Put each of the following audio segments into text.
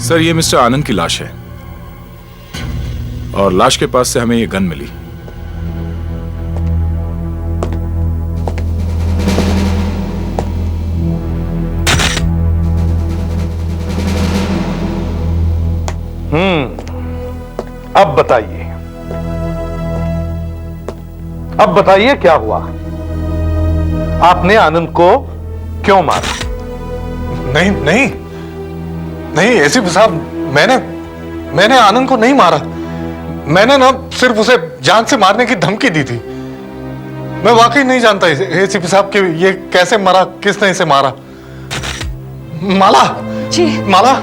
Sir, ये mister आनंद की लाश है और लाश के पास से हमें ये गन मिली। अब बताइए क्या हुआ? आपने आनंद को क्यों मारा? नहीं नहीं नहीं एसीपी साहब, मैंने आनंद को नहीं मारा। मैंने ना सिर्फ उसे जान से मारने की धमकी दी थी। मैं वाकई नहीं जानता एसीपी साहब कि ये कैसे मरा, किसने इसे मारा। माला जी। माला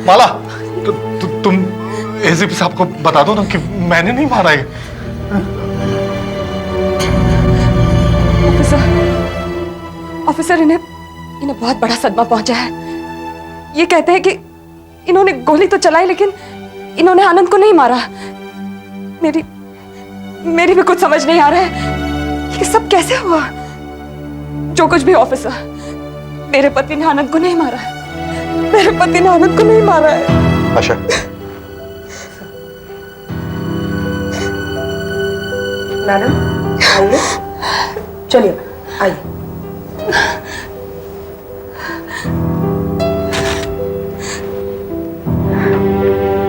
माला तुम एसीपी साहब को बता दो ना कि मैंने नहीं मारा है। ऑफिसर, इन्हें बहुत बड़ा सदमा पहुंचा है। ये कहते हैं कि इन्होंने गोली तो चलाई लेकिन इन्होंने आनंद को नहीं मारा। मेरी भी कुछ समझ नहीं आ रहा है ये सब कैसे हुआ। जो कुछ भी ऑफिसर, मेरे पति ने आनंद को नहीं मारा है। मेरे पति ने आनंद को नहीं मारा है। आशा, मैडम आइए, चलिए आइए।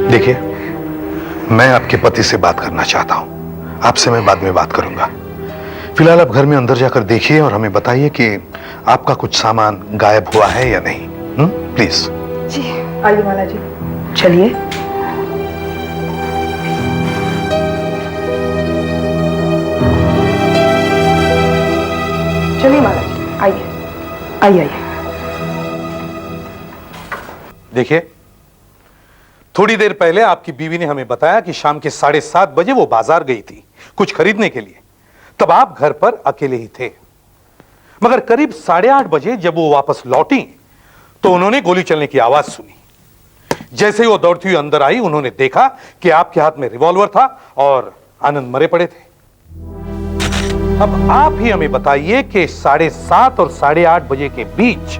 देखिए, मैं आपके पति से बात करना चाहता हूं। आपसे मैं बाद में बात करूंगा। फिलहाल आप घर में अंदर जाकर देखिए और हमें बताइए कि आपका कुछ सामान गायब हुआ है या नहीं। प्लीज। जी आइए माला जी, चलिए। चलिए माला जी, आइए आइए आइए। देखिए, थोड़ी देर पहले आपकी बीवी ने हमें बताया कि शाम के 7:30 बजे वो बाजार गई थी कुछ खरीदने के लिए। तब आप घर पर अकेले ही थे। मगर करीब 8:30 बजे जब वो वापस लौटी तो उन्होंने गोली चलने की आवाज सुनी। जैसे ही वो दौड़ती हुई अंदर आई, उन्होंने देखा कि आपके हाथ में रिवॉल्वर था और आनंद मरे पड़े थे। अब आप ही हमें बताइए कि 7:30 और 8:30 बजे के बीच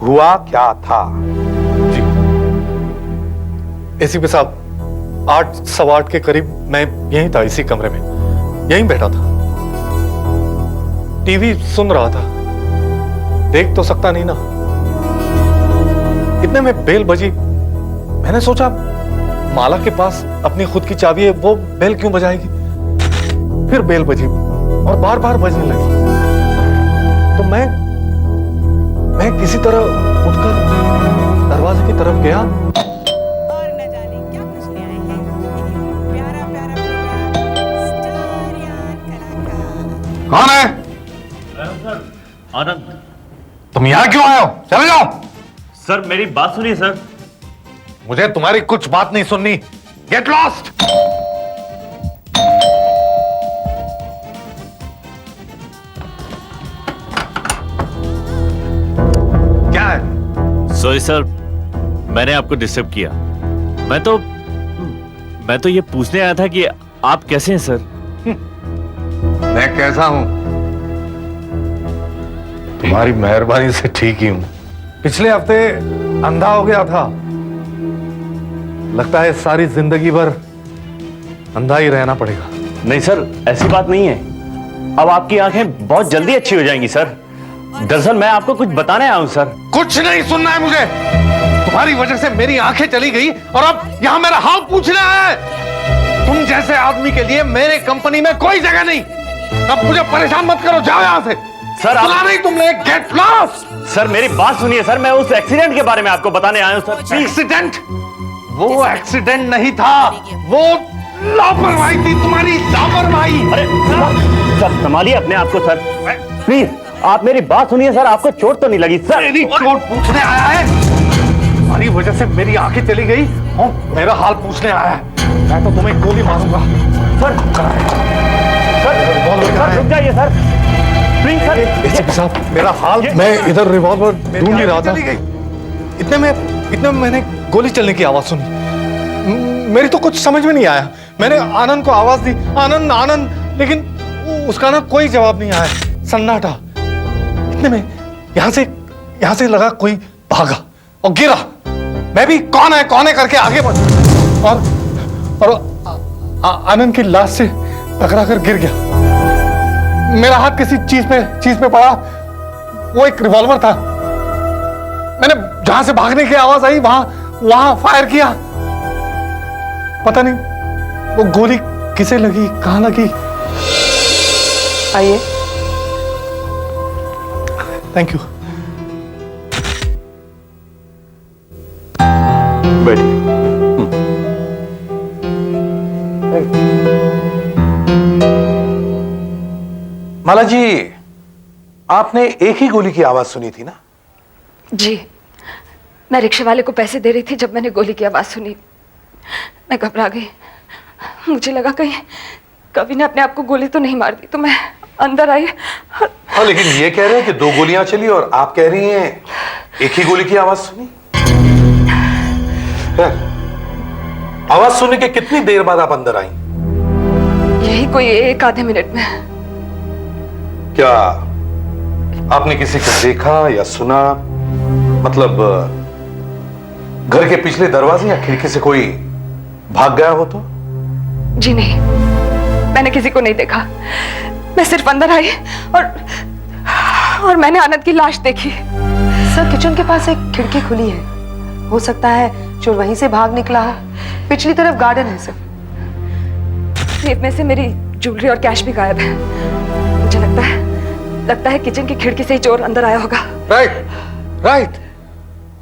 हुआ क्या था? एसीपी साहब, 8:15 के करीब मैं यहीं था, इसी कमरे में यहीं बैठा था। टीवी सुन रहा था, देख तो सकता नहीं ना। इतने में बेल बजी। मैंने सोचा माला के पास अपनी खुद की चाबी है, वो बेल क्यों बजाएगी। फिर बेल बजी और बार बार बजने लगी। तो मैं किसी तरह उठकर दरवाजे की तरफ गया। कौन है? सर, आनंद। तुम यहां क्यों आए हो? चले जाओ। सर मेरी बात सुनिए सर। मुझे तुम्हारी कुछ बात नहीं सुननी। Get lost. क्या है? सॉरी सर, मैंने आपको डिस्टर्ब किया। मैं तो ये पूछने आया था कि आप कैसे हैं सर? मैं कैसा हूं? तुम्हारी मेहरबानी से ठीक ही हूं। पिछले हफ्ते अंधा हो गया था। लगता है सारी जिंदगी भर अंधा ही रहना पड़ेगा। नहीं सर, ऐसी बात नहीं है। अब आपकी आंखें बहुत जल्दी अच्छी हो जाएंगी सर। दरअसल मैं आपको कुछ बताने आया हूं सर। कुछ नहीं सुनना है मुझे। तुम्हारी वजह से मेरी आंखें चली गई और अब यहां मेरा हाल पूछने आया है। तुम जैसे आदमी के लिए मेरे कंपनी में कोई जगह नहीं। अब मुझे परेशान मत करो, जाओ यहां से। सर सुना नहीं तुमने? Get lost. सर मेरी बात सुनिए सर, मैं उस एक्सीडेंट के बारे में आपको बताने आया हूं सर। एक्सीडेंट? वो एक्सीडेंट नहीं था, वो लापरवाही थी, तुम्हारी लापरवाही। अरे सर संभालिए अपने आप को सर, प्लीज आप मेरी बात सुनिए सर। आपको चोट तो नहीं लगी सर? मेरी चोट पूछने आया है? तुम्हारी वजह से मेरी आंखें चली गई और मेरा हाल पूछने आया है। मैं तो तुम्हें गोली मारूंगा। सर रुक जाइए सर, प्लीज सर। एसीपी साहब, मेरा हाल, मैं इधर रिवॉल्वर ढूंढ ही रहा था। इतने में मैंने गोली चलने की आवाज सुनी। मेरी तो कुछ समझ में नहीं आया। मैंने आनंद को आवाज दी, आनंद आनंद, लेकिन उसका ना कोई जवाब नहीं आया। सन्नाटा। इतने में यहां से लगा कोई भागा और गिरा। मैं भी कौन है करके आगे बढ़ और आनंद की लाश से टकरा कर गिर गया। मेरा हाथ किसी चीज पे पड़ा, वो एक रिवॉल्वर था। मैंने जहां से भागने की आवाज आई वहां फायर किया। पता नहीं वो गोली किसे लगी, कहां लगी। आइए। Thank you. बैठिए। माला जी, आपने एक ही गोली की आवाज सुनी थी ना? जी, मैं रिक्शे वाले को पैसे दे रही थी जब मैंने गोली की आवाज सुनी। मैं घबरा गई, मुझे लगा कहीं कवि ने अपने आप को गोली तो नहीं मार दी, तो मैं अंदर आई। हाँ, लेकिन ये कह रहे हैं कि 2 गोलियां चली और आप कह रही हैं एक ही गोली की आवाज सुनी। आवाज सुनने के कितनी देर बाद आप अंदर आई? यही कोई 1 आधे मिनट में। क्या आपने किसी को देखा या सुना? मतलब घर के पिछले दरवाजे या खिड़की से कोई भाग गया हो तो? जी नहीं, मैंने किसी को नहीं देखा। मैं सिर्फ अंदर आई और मैंने आनंद की लाश देखी। सर, किचन के पास एक खिड़की खुली है, हो सकता है चोर वहीं से भाग निकला हो। पिछली तरफ गार्डन है सर। सेफ में से मेरी ज्वेलरी और कैश भी गायब है। मुझे लगता है किचन की खिड़की से ही चोर अंदर आया होगा। राइट।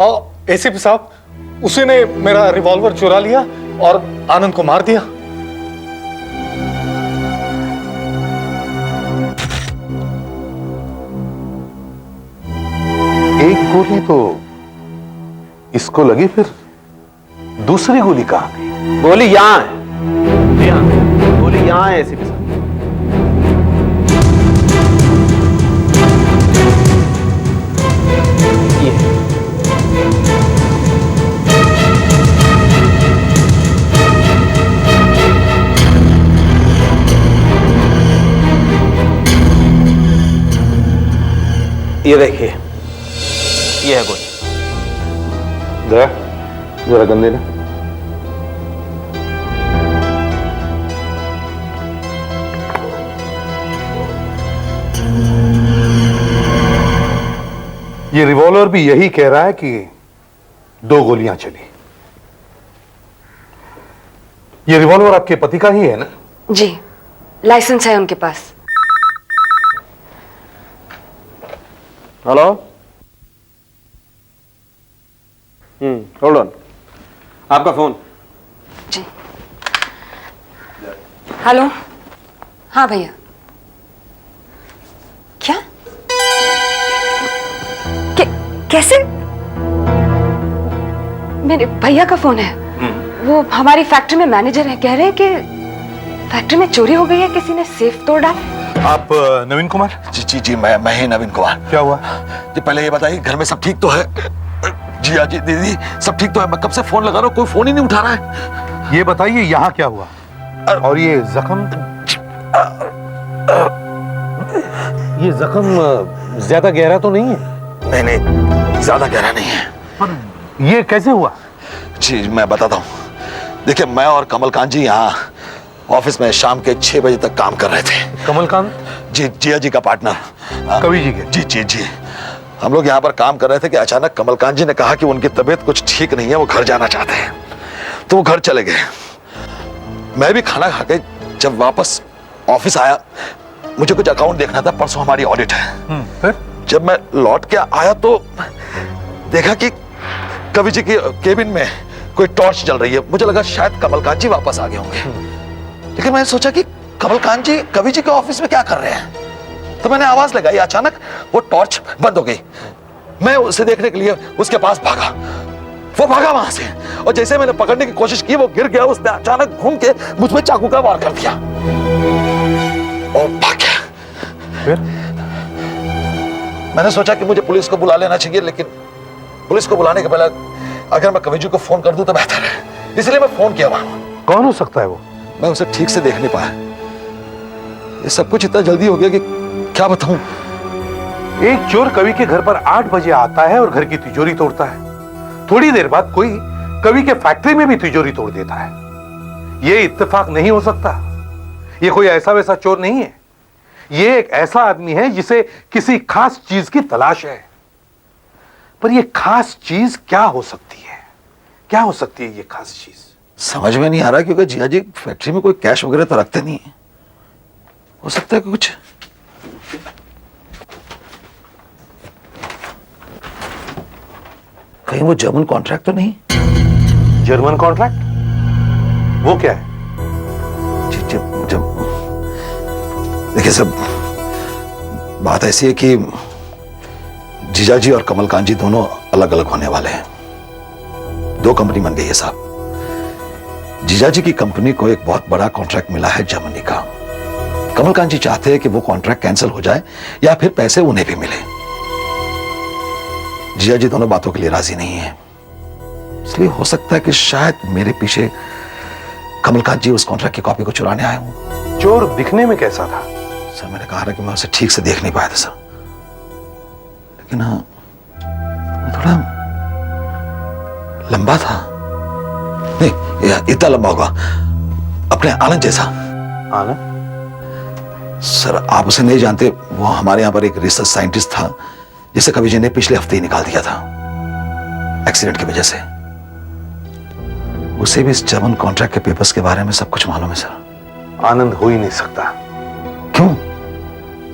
और एसीपी साहब, उसी ने मेरा रिवॉल्वर चुरा लिया और आनंद को मार दिया। एक गोली तो इसको लगी, फिर दूसरी गोली कहां गई? गोली यहां है, गोली यहां है एसीपी साहब। ये देखिए, ये है गोली। जरा गन देना। ये रिवॉल्वर भी यही कह रहा है कि 2 गोलियां चली। ये रिवॉल्वर आपके पति का ही है ना? जी, लाइसेंस है उनके पास। हेलो, होल्ड ऑन, आपका फोन। जी, हेलो। हाँ भैया। क्या? कैसे? मेरे भैया का फोन है। वो हमारी फैक्ट्री में मैनेजर है, कह रहे हैं कि फैक्ट्री में चोरी हो गई है, किसी ने सेफ तोड़ डाला। आप नवीन कुमार? जी जी जी, मैं ही नवीन कुमार। क्या हुआ? जी पहले ये बताइए, घर में सब ठीक तो है? जी हाँ जी दीदी, सब ठीक तो है। मैं कब से फोन लगा रहा हूँ, कोई फोन ही नहीं उठा रहा है। ये बताइए यहाँ क्या हुआ? और ये जख्म ज्यादा गहरा तो नहीं है? नहीं नहीं, ज्यादा गहरा नहीं है। ये कैसे हुआ? जी मैं बताता हूँ। देखिए, मैं और कमलकांत जी यहाँ ऑफिस में शाम के 6 बजे तक काम कर रहे थे। कमलकांत? जी, जिया जी का पार्टनर। कवि जी के? जी जी जी। हम लोग यहाँ पर काम कर रहे थे कि अचानक कमलकांत जी ने कहा कि उनकी तबीयत कुछ ठीक नहीं है, वो घर जाना चाहते हैं। तो वो घर चले गए। मैं भी खाना खा के जब वापस ऑफिस आया, मुझे कुछ अकाउंट देखना था, परसों हमारी ऑडिट है। फिर जब मैं लौट के आया तो देखा कि कवि जी के केबिन में कोई टॉर्च जल रही है। मुझे लगा शायद कमलकांत जी वापस आ गए होंगे, लेकिन मैंने सोचा कि कमलकांत जी कवि जी के ऑफिस में क्या कर रहे हैं। तो मैंने आवाज लगाई, अचानक वो टॉर्च बंद हो गई। मैं उसे देखने के लिए उसके पास भागा। वो भागा वहां से, और जैसे मैंने पकड़ने की कोशिश की, वो गिर गया। उसने अचानक घूम के मुझ पे चाकू का वार कर दिया और भाग गया। फिर मैंने सोचा कि मुझे पुलिस को बुला लेना चाहिए, लेकिन पुलिस को बुलाने के पहले अगर मैं कवि जी को फोन कर दूं तो बेहतर है, इसलिए मैं फोन किया वहां। कौन हो सकता है वो? मैं उसे ठीक से देख नहीं पाया। ये सब कुछ इतना जल्दी हो गया कि क्या बताऊं। एक चोर कवि के घर पर 8 बजे आता है और घर की तिजोरी तोड़ता है। थोड़ी देर बाद कोई कवि के फैक्ट्री में भी तिजोरी तोड़ देता है। यह इत्तेफाक नहीं हो सकता। यह कोई ऐसा वैसा चोर नहीं है। यह एक ऐसा आदमी है जिसे किसी खास चीज की तलाश है। पर यह खास चीज क्या हो सकती है? क्या हो सकती है यह खास चीज? समझ में नहीं आ रहा, क्योंकि जिया जी फैक्ट्री में कोई कैश वगैरह तो रखते नहीं है। हो सकता है कि कुछ कहीं वो जर्मन कॉन्ट्रैक्ट तो नहीं? German contract? वो क्या है? जब जब देखिए सब, बात ऐसी है कि जीजाजी और कमलकांत जी दोनों अलग अलग होने वाले हैं। दो कंपनी बन गई है साहब। जीजाजी की कंपनी को एक बहुत बड़ा कॉन्ट्रैक्ट मिला है जर्मनी का। कमलकांत जी चाहते हैं कि वो कॉन्ट्रैक्ट कैंसिल हो जाए या फिर पैसे उन्हें भी मिले। जीजाजी दोनों बातों के लिए राजी नहीं है। इसलिए हो सकता है कि शायद मेरे पीछे कमलकांत जी उस कॉन्ट्रैक्ट की कॉपी को चुराने आए हों। चोर दिखने में कैसा था? सर मैंने कहा था कि मैं उसे ठीक से देख नहीं पाया था सर, लेकिन हाँ थोड़ा लंबा था। नहीं, इतना लंबा होगा, अपने आनंद जैसा। आनंद? सर आप उसे नहीं जानते, वो हमारे यहां पर एक रिसर्च साइंटिस्ट था जिसे कवि जी ने पिछले हफ्ते ही निकाल दिया था एक्सीडेंट की वजह से। उसे भी इस जर्मन कॉन्ट्रैक्ट के पेपर्स के बारे में सब कुछ मालूम है सर। आनंद हो ही नहीं सकता। क्यों?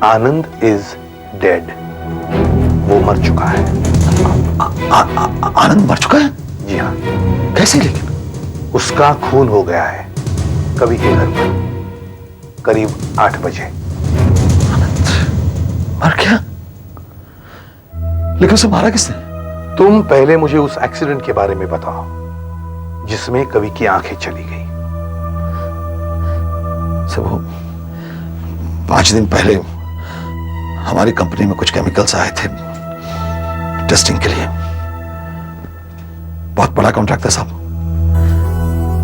आनंद इज डेड। वो मर चुका है। आनंद मर चुका है? जी हाँ। कैसे? लेकिन उसका खून हो गया है कवि के घर पर करीब 8 बजे। आनंद मर गया? लेकिन उसे मारा किसने? तुम पहले मुझे उस एक्सीडेंट के बारे में बताओ जिसमें कवि की आंखें चली गई। सब वो 5 दिन पहले हमारी कंपनी में कुछ केमिकल्स आए थे टेस्टिंग के लिए। बहुत बड़ा कॉन्ट्रैक्ट था साहब।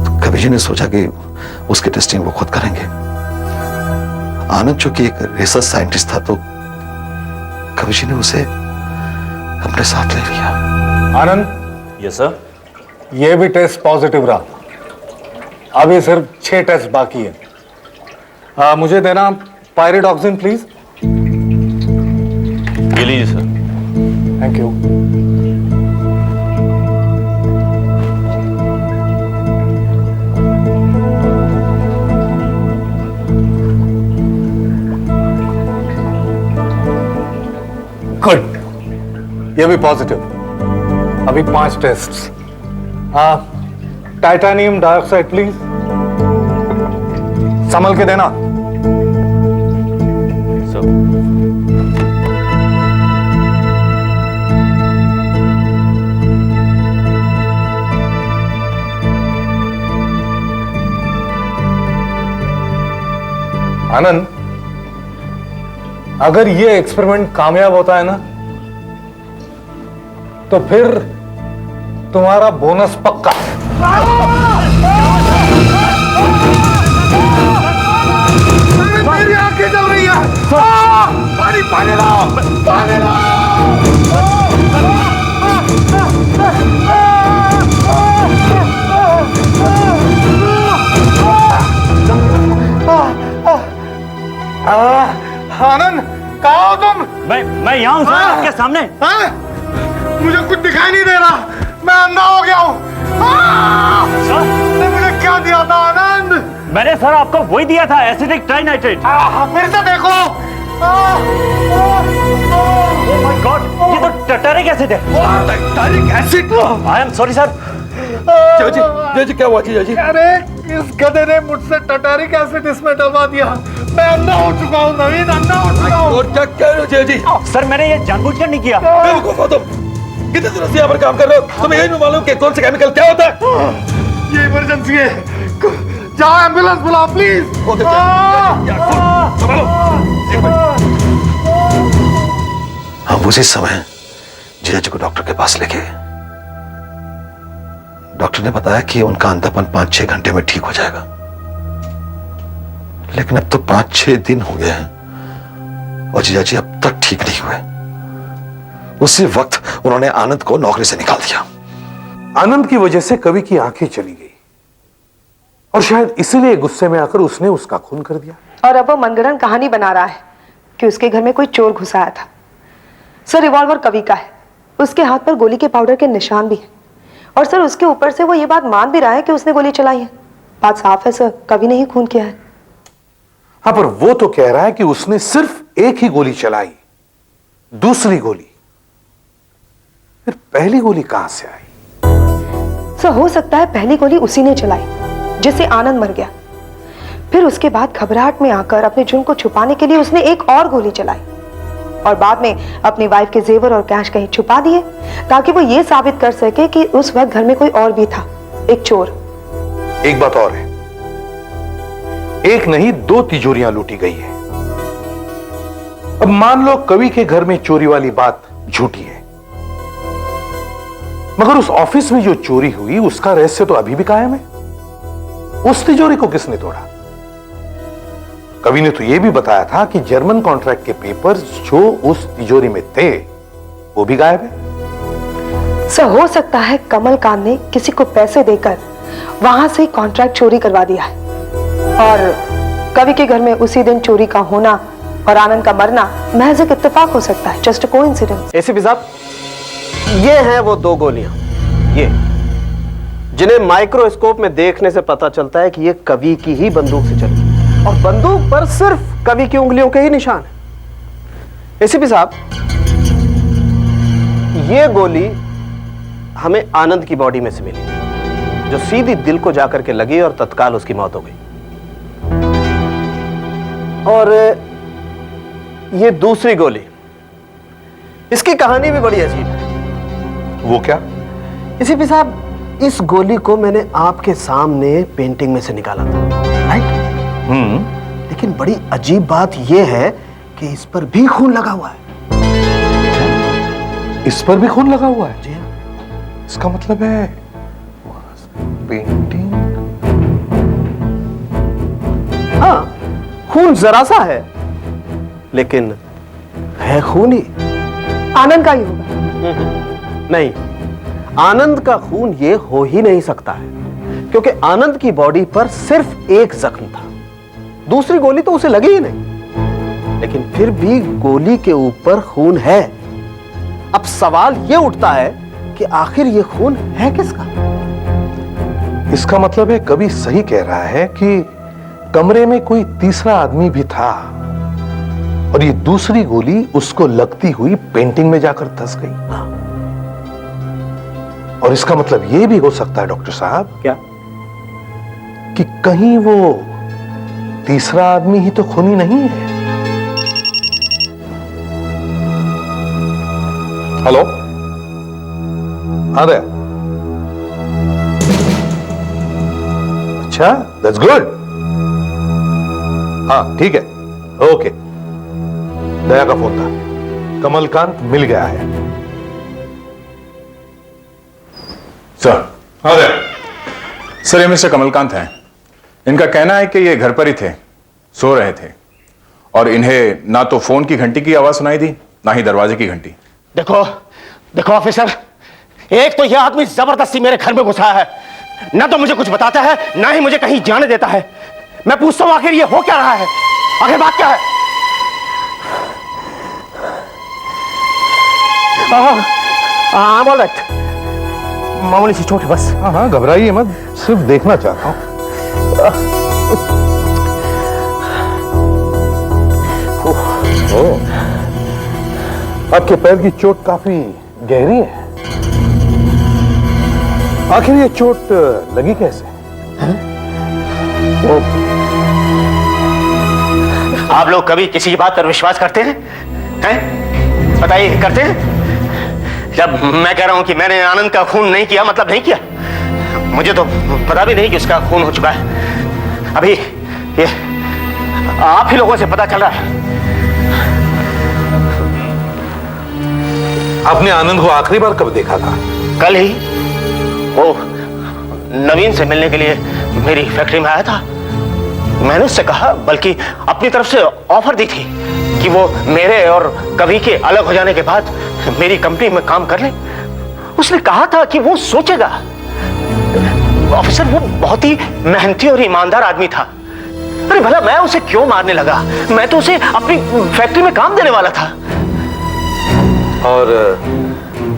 तो कवि जी ने सोचा कि उसकी टेस्टिंग वो खुद करेंगे। आनंद चूंकि एक रिसर्च साइंटिस्ट था तो कवि जी ने उसे अपने साथ ले लिया। आनंद, यस सर। ये भी टेस्ट पॉजिटिव रहा। अभी सिर्फ 6 टेस्ट बाकी है। मुझे देना पायरिडॉक्सिन प्लीज। ये लीजिए सर। Thank you. गुड, ये भी पॉजिटिव। अभी 5 टेस्ट्स। Titanium dioxide please. संभल के देना। सर आनंद, अगर ये एक्सपेरिमेंट कामयाब होता है ना तो फिर तुम्हारा बोनस पक्का है। मेरी आंखें जल रही है। पानी पानी लाओ, पानी आनंद, कहाँ हो तुम? मैं यहाँ हूँ सर, आपके सामने। मुझे कुछ दिखाई नहीं दे रहा, मैं अंधा हो गया हूँ। तुमने मुझे क्या दिया था आनंद? मैंने सर आपको वही दिया था, एसिडिक ट्राइनाइट्रेट। फिर से देखो। ओह माय गॉड, ये तो टर्टरिक एसिड है। Titanic acid? I am sorry sir. जी क्या हुआ जी? अरे इस गधे ने मुझसे टर्टरिक एसिड इसमें डलवा दिया। मैं अंधा हो चुका हूँ नवीन, अंधा हो चुका हूँ। और क्या कह रहे हो जी? सर मैंने ये जानबूझकर नहीं किया। बेवकूफ हो तुम। कितने दिनों से यहाँ पर काम कर रहे हो, तुम्हें यही नहीं मालूम कि कौन से केमिकल क्या होता है? ये इमरजेंसी है, जाओ एम्बुलेंस बुलाओ प्लीज। हम उसी समय जीजा जी को डॉक्टर के पास ले गए। डॉक्टर ने बताया कि उनका अंधापन 5-6 घंटे में ठीक हो जाएगा। लेकिन अब तो 5-6 दिन हो गए हैं और जीजा जी अब तक ठीक नहीं हुए। उसी वक्त उन्होंने आनंद को नौकरी से निकाल दिया। आनंद की वजह से कवि की आंखें चली गई और शायद इसीलिए गुस्से में आकर उसने उसका खून कर दिया। और अब वो मनगढ़ंत कहानी बना रहा है कि उसके घर में कोई चोर घुस आया था। सर, रिवॉल्वर कवि का है, उसके हाथ पर गोली के पाउडर के निशान भी हैं। और सर, उसके ऊपर से वो ये बात मान भी रहा है कि उसने गोली चलाई है। बात साफ है सर, कवि ने ही खून किया है। हाँ, पर वो तो कह रहा है कि उसने सिर्फ एक ही गोली चलाई, दूसरी गोली। फिर पहली गोली कहां से आई? सर, हो सकता है पहली गोली उसी ने चलाई जिससे आनंद मर गया। फिर उसके बाद घबराहट में आकर अपने जुर्म को छुपाने के लिए उसने एक और गोली चलाई और बाद में अपनी वाइफ के जेवर और कैश कहीं छुपा दिए ताकि वो ये साबित कर सके कि उस वक्त घर में कोई और भी था, एक चोर। एक बात और है, एक नहीं 2 तिजोरियां लूटी गई है। अब मान लो कवि के घर में चोरी वाली बात झूठी है, मगर उस ऑफिस में जो चोरी हुई उसका रहस्य तो अभी भी कायम है। उस तिजोरी को किसने तोड़ा? कवि ने तो यह भी बताया था कि जर्मन कॉन्ट्रैक्ट के पेपर्स जो उस तिजोरी में थे वो भी गायब है। सर, हो सकता है कमलकांत ने किसी को पैसे देकर वहां से कॉन्ट्रैक्ट चोरी करवा दिया है और कवि के घर में उसी दिन चोरी का होना और आनंद का मरना महज एक इत्तेफाक हो सकता है, जस्ट अ कोइंसिडेंस। एसीपी साहब, ये हैं वो 2 गोलियां, ये जिन्हें माइक्रोस्कोप में देखने से पता चलता है कि ये कवि की ही बंदूक से चली और बंदूक पर सिर्फ कवि की उंगलियों के ही निशान है। एसीपी साहब, ये गोली हमें आनंद की बॉडी में से मिली जो सीधी दिल को जाकर के लगी और तत्काल उसकी मौत हो गई। और ये दूसरी गोली, इसकी कहानी भी बड़ी अजीब है। वो क्या? एसीपी साहब, इस गोली को मैंने आपके सामने पेंटिंग में से निकाला था, राइट? लेकिन बड़ी अजीब बात यह है कि इस पर भी खून लगा हुआ है। इस पर भी खून लगा हुआ है? जी हाँ। इसका मतलब है पेंटिंग। हाँ, खून जरा सा है लेकिन है खून ही। आनंद का ही होगा। नहीं, आनंद का खून ये हो ही नहीं सकता है क्योंकि आनंद की बॉडी पर सिर्फ एक जख्म था, दूसरी गोली तो उसे लगी ही नहीं। लेकिन फिर भी गोली के ऊपर खून है। अब सवाल यह उठता है कि आखिर यह खून है किसका? इसका मतलब है कवि सही कह रहा है कि कमरे में कोई तीसरा आदमी भी था और ये दूसरी गोली उसको लगती हुई पेंटिंग में जाकर धंस गई। और इसका मतलब यह भी हो सकता है डॉक्टर साहब, क्या? कि कहीं वो तीसरा आदमी ही तो खूनी नहीं है। हेलो, आ गया? अच्छा, दैट्स गुड। हाँ, ठीक है, ओके। दया का फोन था, कमलकांत मिल गया है। सर। आ गया? सर, ये मिस्टर कमलकांत हैं। इनका कहना है कि ये घर पर ही थे, सो रहे थे और इन्हें ना तो फोन की घंटी की आवाज सुनाई दी ना ही दरवाजे की घंटी। देखो देखो ऑफिसर, एक तो यह आदमी जबरदस्ती मेरे घर में घुसा है, ना तो मुझे कुछ बताता है ना ही मुझे कहीं जाने देता है। मैं पूछता हूं आखिर ये हो क्या रहा है, आखिर बात क्या है? हाँ बोल रहे, मामूली सी चोट है बस। हाँ हाँ, घबराइए मत, सिर्फ देखना चाहता हूं। आपके पैर की चोट काफी गहरी है। आखिर ये चोट लगी कैसे? आप लोग कभी किसी की बात पर विश्वास करते हैं? हैं? बताइए, करते हैं? जब मैं कह रहा हूं कि मैंने आनंद का खून नहीं किया, मतलब नहीं किया। मुझे तो पता भी नहीं कि उसका खून हो चुका है। अभी ये आप ही लोगों से पता चल रहा है। आपने आनंद को आखिरी बार कब देखा था? कल ही वो नवीन से मिलने के लिए मेरी फैक्ट्री में आया था। मैंने उससे कहा, बल्कि अपनी तरफ से ऑफर दी थी कि वो मेरे और कवि के अलग हो जाने के बाद मेरी कंपनी में काम कर ले। उसने कहा था कि वो सोचेगा। ऑफिसर, वो बहुत ही मेहनती और ईमानदार आदमी था। अरे भला मैं उसे क्यों मारने लगा? मैं तो उसे अपनी फैक्ट्री में काम देने वाला था। और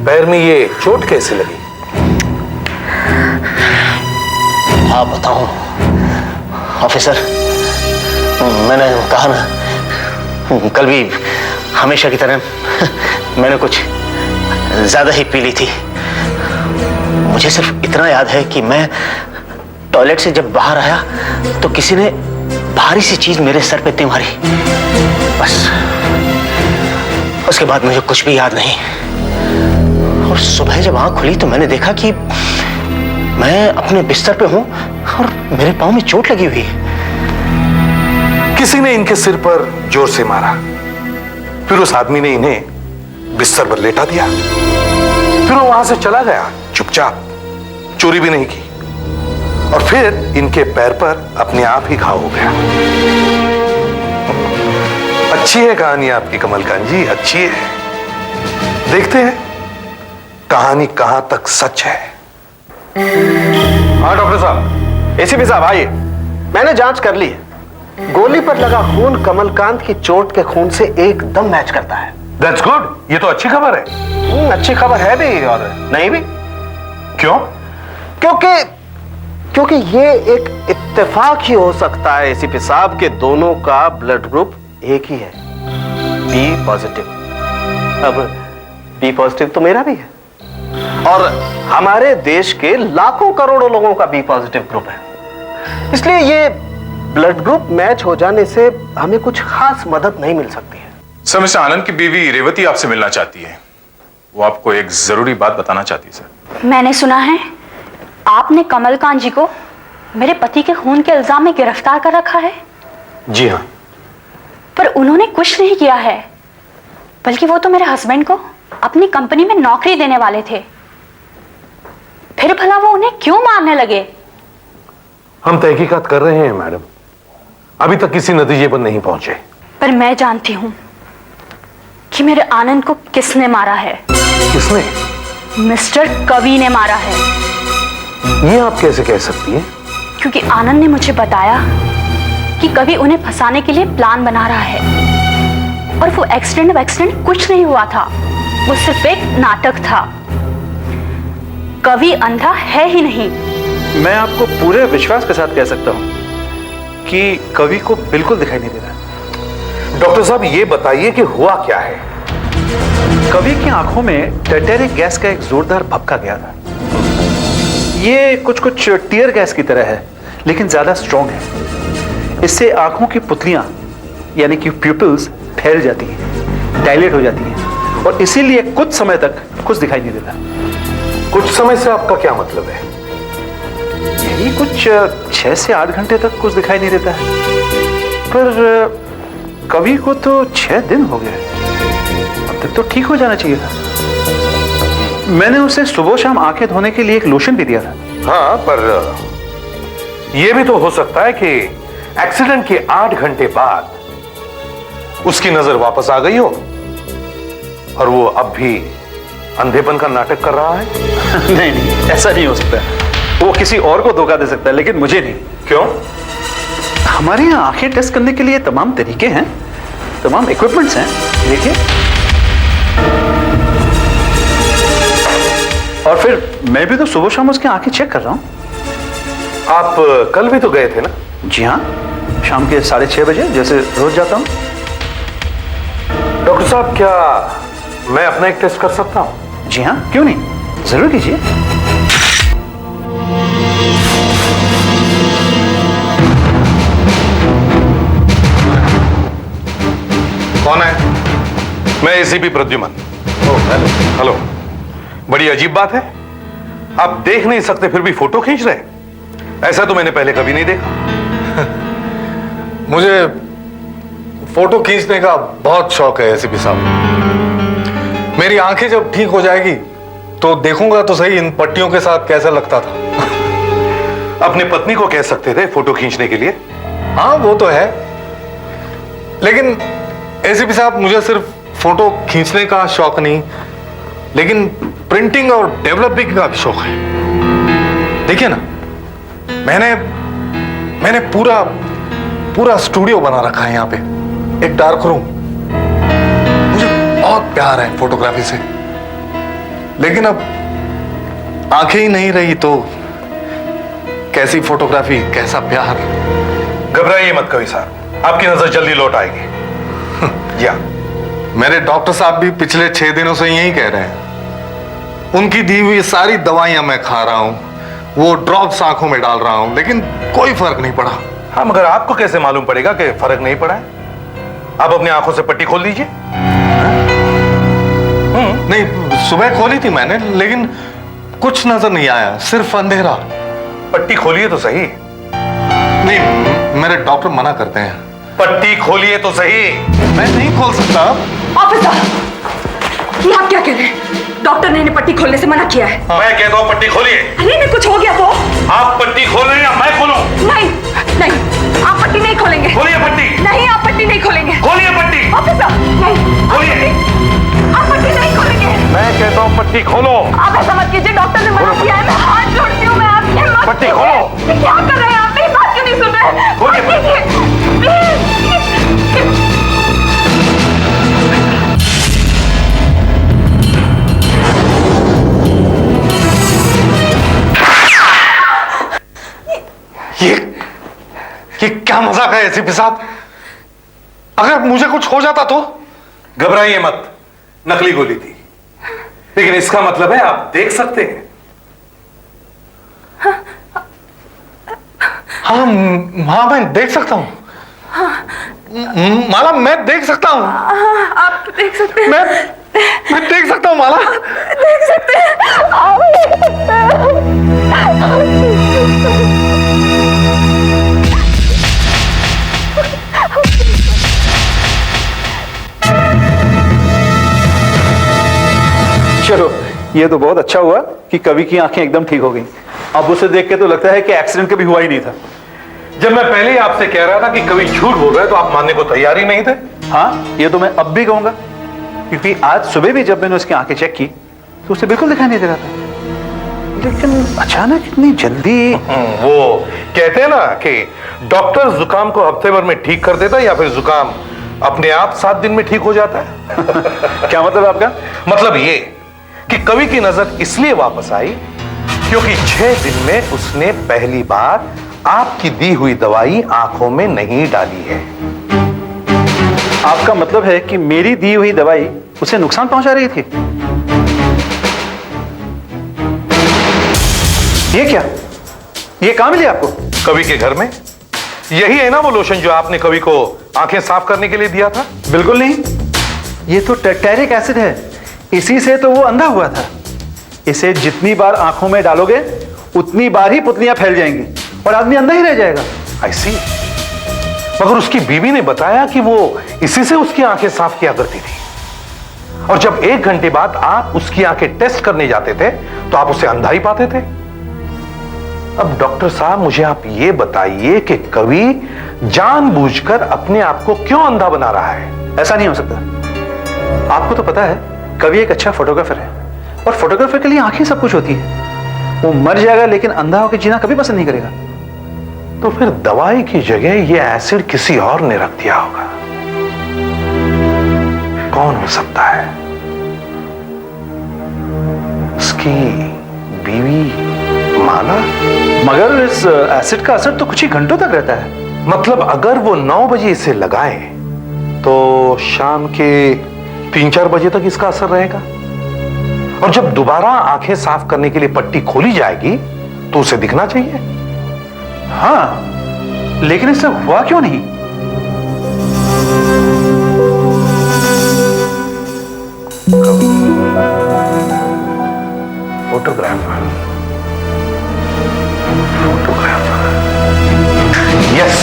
पैर में ये चोट कैसे लगी? आप बताओ ऑफिसर, मैंने कहा ना, कल भी हमेशा की तरह मैंने कुछ ज्यादा ही पी ली थी। मुझे सिर्फ इतना याद है कि मैं टॉयलेट से जब बाहर आया तो किसी ने भारी सी चीज मेरे सर पे मारी। बस उसके बाद मुझे कुछ भी याद नहीं। और सुबह जब आंख खुली तो मैंने देखा कि मैं अपने बिस्तर पे हूं और मेरे पांव में चोट लगी हुई है। किसी ने इनके सिर पर जोर से मारा, फिर उस आदमी ने इन्हें बिस्तर पर लेटा दिया, फिर वो वहां से चला गया चुपचाप, चोरी भी नहीं की, और फिर इनके पैर पर अपने आप ही घाव हो गया। अच्छी है कहानी आपकी कमलकांत जी, अच्छी है। देखते हैं कहानी कहां तक सच है। हाँ डॉक्टर साहब, एसीपी साहब आइए। मैंने जांच कर ली है। गोली पर लगा खून कमलकांत की चोट के खून से एकदम मैच करता है। दैट्स गुड, ये तो अच्छी खबर है। अच्छी खबर है भी और नहीं भी। क्यों? क्योंकि ये एक इत्तेफाक ही हो सकता है एसीपी साहब के दोनों का ब्लड ग्रुप एक ही है, बी पॉजिटिव। अब बी पॉजिटिव तो मेरा भी है और हमारे देश के लाखों करोड़ों लोगों का बी पॉजिटिव ग्रुप है। इसलिए ये ब्लड ग्रुप मैच हो जाने से हमें कुछ खास मदद नहीं मिल सकती है। सर, मिस्टर आनंद की बीवी रेवती आपसे मिलना चाहती है। वो आपको एक जरूरी बात बताना चाहती है सर। मैंने सुना है आपने कमलकांत जी को मेरे पति के खून के इल्जाम में गिरफ्तार कर रखा है। जी हाँ। पर उन्होंने कुछ नहीं किया है, बल्कि वो तो मेरे हस्बैंड को अपनी कंपनी में नौकरी देने वाले थे। फिर भला वो उन्हें क्यों मारने लगे? हम तहकीकात कर रहे हैं मैडम, अभी तक किसी नतीजे पर नहीं पहुंचे। पर मैं जानती हूं कि मेरे आनंद को किसने मारा है। किसने? मिस्टर कवि ने मारा है। ये आप कैसे कह सकती हैं? क्योंकि आनंद ने मुझे बताया कि कवि उन्हें फंसाने के लिए प्लान बना रहा है, और वो एक्सीडेंट कुछ नहीं हुआ था, वो सिर्फ एक नाटक था। कवि अंधा है ही नहीं। मैं आपको पूरे विश्वास के साथ कह सकता हूं कि कवि को बिल्कुल दिखाई नहीं दे रहा। डॉक्टर साहब ये बताइए कि हुआ क्या है? कवि की आंखों में टर्टेरिक गैस का एक जोरदार भपका गया था। ये कुछ टीयर गैस की तरह है, लेकिन ज्यादा स्ट्रॉन्ग है। इससे आंखों की पुतलियां यानी कि प्यूपिल्स फैल जाती हैं, डायलेट हो जाती हैं, और इसीलिए कुछ समय तक कुछ दिखाई नहीं देता। कुछ समय से आपका क्या मतलब है? यही कुछ 6 से 8 घंटे तक कुछ दिखाई नहीं देता है। पर कवि को तो 6 दिन हो गए, अब तक तो ठीक हो जाना चाहिए था। मैंने उसे सुबह शाम आंखें धोने के लिए एक लोशन भी दिया था। हाँ, पर यह भी तो हो सकता है कि एक्सीडेंट के 8 घंटे बाद उसकी नजर वापस आ गई हो और वो अब भी अंधेपन का नाटक कर रहा है। नहीं, ऐसा नहीं हो सकता। वो किसी और को धोखा दे सकता है, लेकिन मुझे नहीं। क्यों? हमारे यहाँ आंखें टेस्ट करने के लिए तमाम तरीके हैं, तमाम इक्विपमेंट्स हैं। देखिए, और फिर मैं भी तो सुबह शाम उसकी आंखें चेक कर रहा हूं। आप कल भी तो गए थे ना? जी हाँ, शाम के 6:30 बजे, जैसे रोज जाता हूं। डॉक्टर साहब, क्या मैं अपना एक टेस्ट कर सकता हूं? जी हाँ, क्यों नहीं, जरूर कीजिए। कौन है? मैं एसीपी प्रद्युमन। हेलो। हेलो। बड़ी अजीब बात है, आप देख नहीं सकते फिर भी फोटो खींच रहे। ऐसा तो मैंने पहले कभी नहीं देखा। मुझे फोटो खींचने का बहुत शौक है एसीपी साहब। मेरी आंखें जब ठीक हो जाएगी तो देखूंगा तो सही इन पट्टियों के साथ कैसा लगता था। अपने पत्नी को कह सकते थे फोटो खींचने के लिए। हाँ, वो तो है, लेकिन एसीपी साहब मुझे सिर्फ फोटो खींचने का शौक नहीं, लेकिन प्रिंटिंग और डेवलपिंग का भी शौक है। देखिए ना, मैंने पूरा स्टूडियो बना रखा है यहाँ पे, एक डार्क रूम। मुझे बहुत प्यार है फोटोग्राफी से, लेकिन अब आंखें ही नहीं रही तो कैसी फोटोग्राफी, कैसा प्यार। घबराइए मत कवि साहब, आपकी नजर जल्दी लौट आएगी। या मेरे डॉक्टर साहब भी पिछले 6 दिनों से यही कह रहे हैं। उनकी दी हुई सारी दवाइयां मैं खा रहा हूं, वो ड्रॉप्स आंखों में डाल रहा हूं, लेकिन कोई फर्क नहीं पड़ा। हाँ, मगर आपको कैसे मालूम पड़ेगा कि फर्क नहीं पड़ा है? आप अपनी आंखों से पट्टी खोल लीजिए। नहीं, सुबह खोली थी मैंने, लेकिन कुछ नजर नहीं आया, सिर्फ अंधेरा। पट्टी खोलिए तो सही। नहीं, मेरे डॉक्टर मना करते हैं। पट्टी खोलिए तो सही। मैं नहीं खोल सकता। ऑफिसर, ये आप क्या कह रहे हैं? डॉक्टर ने इन्हें पट्टी खोलने से मना किया है। मैं कहता हूँ पट्टी खोलिए। अरे इन्हें कुछ हो गया तो? आप पट्टी खोल रहे हैं या मैं खोलूं? नहीं नहीं, आप पट्टी नहीं खोलेंगे। खोलिए पट्टी। नहीं, आप पट्टी नहीं खोलेंगे। खोलिए पट्टी। ऑफिसर, नहीं, खोलिए। आप पट्टी नहीं खोलेंगे। मैं कहता हूँ पट्टी खोलो। आप ऐसा मत कीजिए, डॉक्टर ने मना किया है। मैं हाथ जोड़ती हूँ, मैं आपकी हिम्मत। पट्टी खोलो। ये क्या कर रहे हैं आप? मेरी बात क्यों नहीं सुन रहे? खोलिए। ये क्या मजाक है एसीपी साहब? अगर मुझे कुछ हो जाता तो? घबराइए मत, नकली गोली थी, लेकिन इसका मतलब है आप देख सकते हैं। हाँ, मैं देख सकता हूँ। माला, मैं देख सकता हूँ। आप देख सकते हैं। मैं देख सकता हूँ माला। देख सकते हैं। आप देख सकते हैं। चलो, ये तो बहुत अच्छा हुआ कि कवि की आंखें एकदम ठीक हो गई। अब उसे देख के तो लगता है कि एक्सीडेंट कभी हुआ ही नहीं था। जब मैं पहले ही आपसे कह रहा था कि कवि झूठ बोल रहा है, तो आप मानने को तैयार ही नहीं थे। हाँ, ये तो मैं अब भी कहूंगा, क्योंकि आज सुबह भी जब मैंने उसकी आंखें चेक की तो उसे बिल्कुल दिखाई नहीं दे रहा था, लेकिन अचानक इतनी जल्दी। वो कहते हैं ना कि डॉक्टर जुकाम को हफ्ते भर में ठीक कर देता है, या फिर जुकाम अपने आप 7 दिन में ठीक हो जाता है। क्या मतलब आपका? मतलब ये कि कवि की नजर इसलिए वापस आई क्योंकि 6 दिन में उसने पहली बार आपकी दी हुई दवाई आंखों में नहीं डाली है। आपका मतलब है कि मेरी दी हुई दवाई उसे नुकसान पहुंचा रही थी? ये क्या? ये कहां मिली आपको? कवि के घर में। यही है ना वो लोशन जो आपने कवि को आंखें साफ करने के लिए दिया था? बिल्कुल नहीं, ये तो टेरेटिक एसिड है, इसी से तो वो अंधा हुआ था। इसे जितनी बार आंखों में डालोगे उतनी बार ही पुतलियां फैल जाएंगी और आदमी अंधा ही रह जाएगा। आई सी। मगर उसकी बीवी ने बताया कि वो इसी से उसकी आंखें साफ किया करती थी, और जब 1 घंटे बाद आप उसकी आंखें टेस्ट करने जाते थे तो आप उसे अंधा ही पाते थे। अब डॉक्टर साहब, मुझे आप ये बताइए कि कवि जानबूझकर अपने आप को क्यों अंधा बना रहा है? ऐसा नहीं हो सकता। आपको तो पता है कवि एक अच्छा फोटोग्राफर है, और फोटोग्राफर के लिए आंखें सब कुछ होती है। वो मर जाएगा लेकिन अंधा होकर जीना कभी पसंद नहीं करेगा। तो फिर दवाई की जगह ये एसिड किसी और ने रख दिया होगा। कौन हो सकता है? उसकी बीवी माला? मगर इस एसिड का असर तो कुछ ही घंटों तक रहता है। मतलब अगर वो 9 बजे इसे लगाए तो शाम के 3-4 बजे तक इसका असर रहेगा, और जब दोबारा आंखें साफ करने के लिए पट्टी खोली जाएगी तो उसे दिखना चाहिए। हाँ, लेकिन इससे हुआ क्यों नहीं? फोटोग्राफर। यस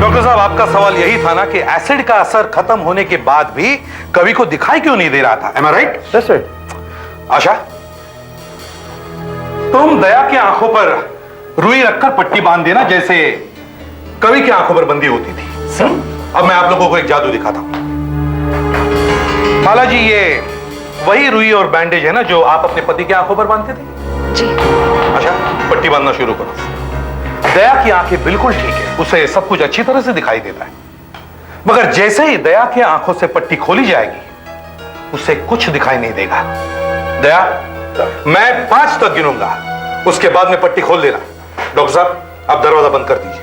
डॉक्टर साहब, आपका सवाल यही था ना कि एसिड का असर खत्म होने के बाद भी कवि को दिखाई क्यों नहीं दे रहा था? Am I right? That's right. आशा, तुम दया की आंखों पर रुई रखकर पट्टी बांध देना जैसे कवि की आंखों पर बंदी होती थी। अब मैं आप लोगों को एक जादू दिखाता हूं। माला जी, ये वही रुई और बैंडेज है ना जो आप अपने पति की आंखों पर बांधते थे? जी। अच्छा, पट्टी बांधना शुरू करो। दया की आंखें बिल्कुल ठीक है, उसे सब कुछ अच्छी तरह से दिखाई देता है, मगर जैसे ही दया की आंखों से पट्टी खोली जाएगी उसे कुछ दिखाई नहीं देगा। दया, मैं 5 तक गिनूंगा, उसके बाद में पट्टी खोल देना। डॉक्टर साहब, आप दरवाजा बंद कर दीजिए।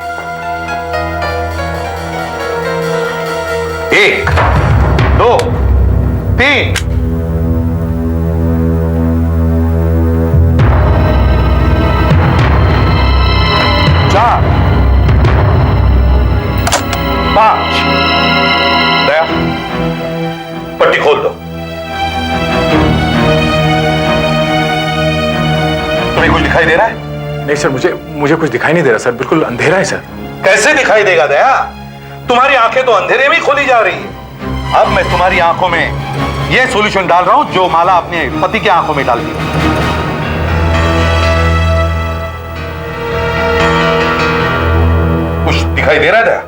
1, 2, 3, 4, 5। दया, पट्टी खोल दो। तुम्हें कुछ दिखाई दे रहा है? नहीं सर, मुझे कुछ दिखाई नहीं दे रहा सर, बिल्कुल अंधेरा है सर। कैसे दिखाई देगा दया? तुम्हारी आंखें तो अंधेरे में खोली जा रही है। अब मैं तुम्हारी आंखों में यह सॉल्यूशन डाल रहा हूं जो माला अपने पति की आंखों में डालती है। कुछ दिखाई दे रहा है दया?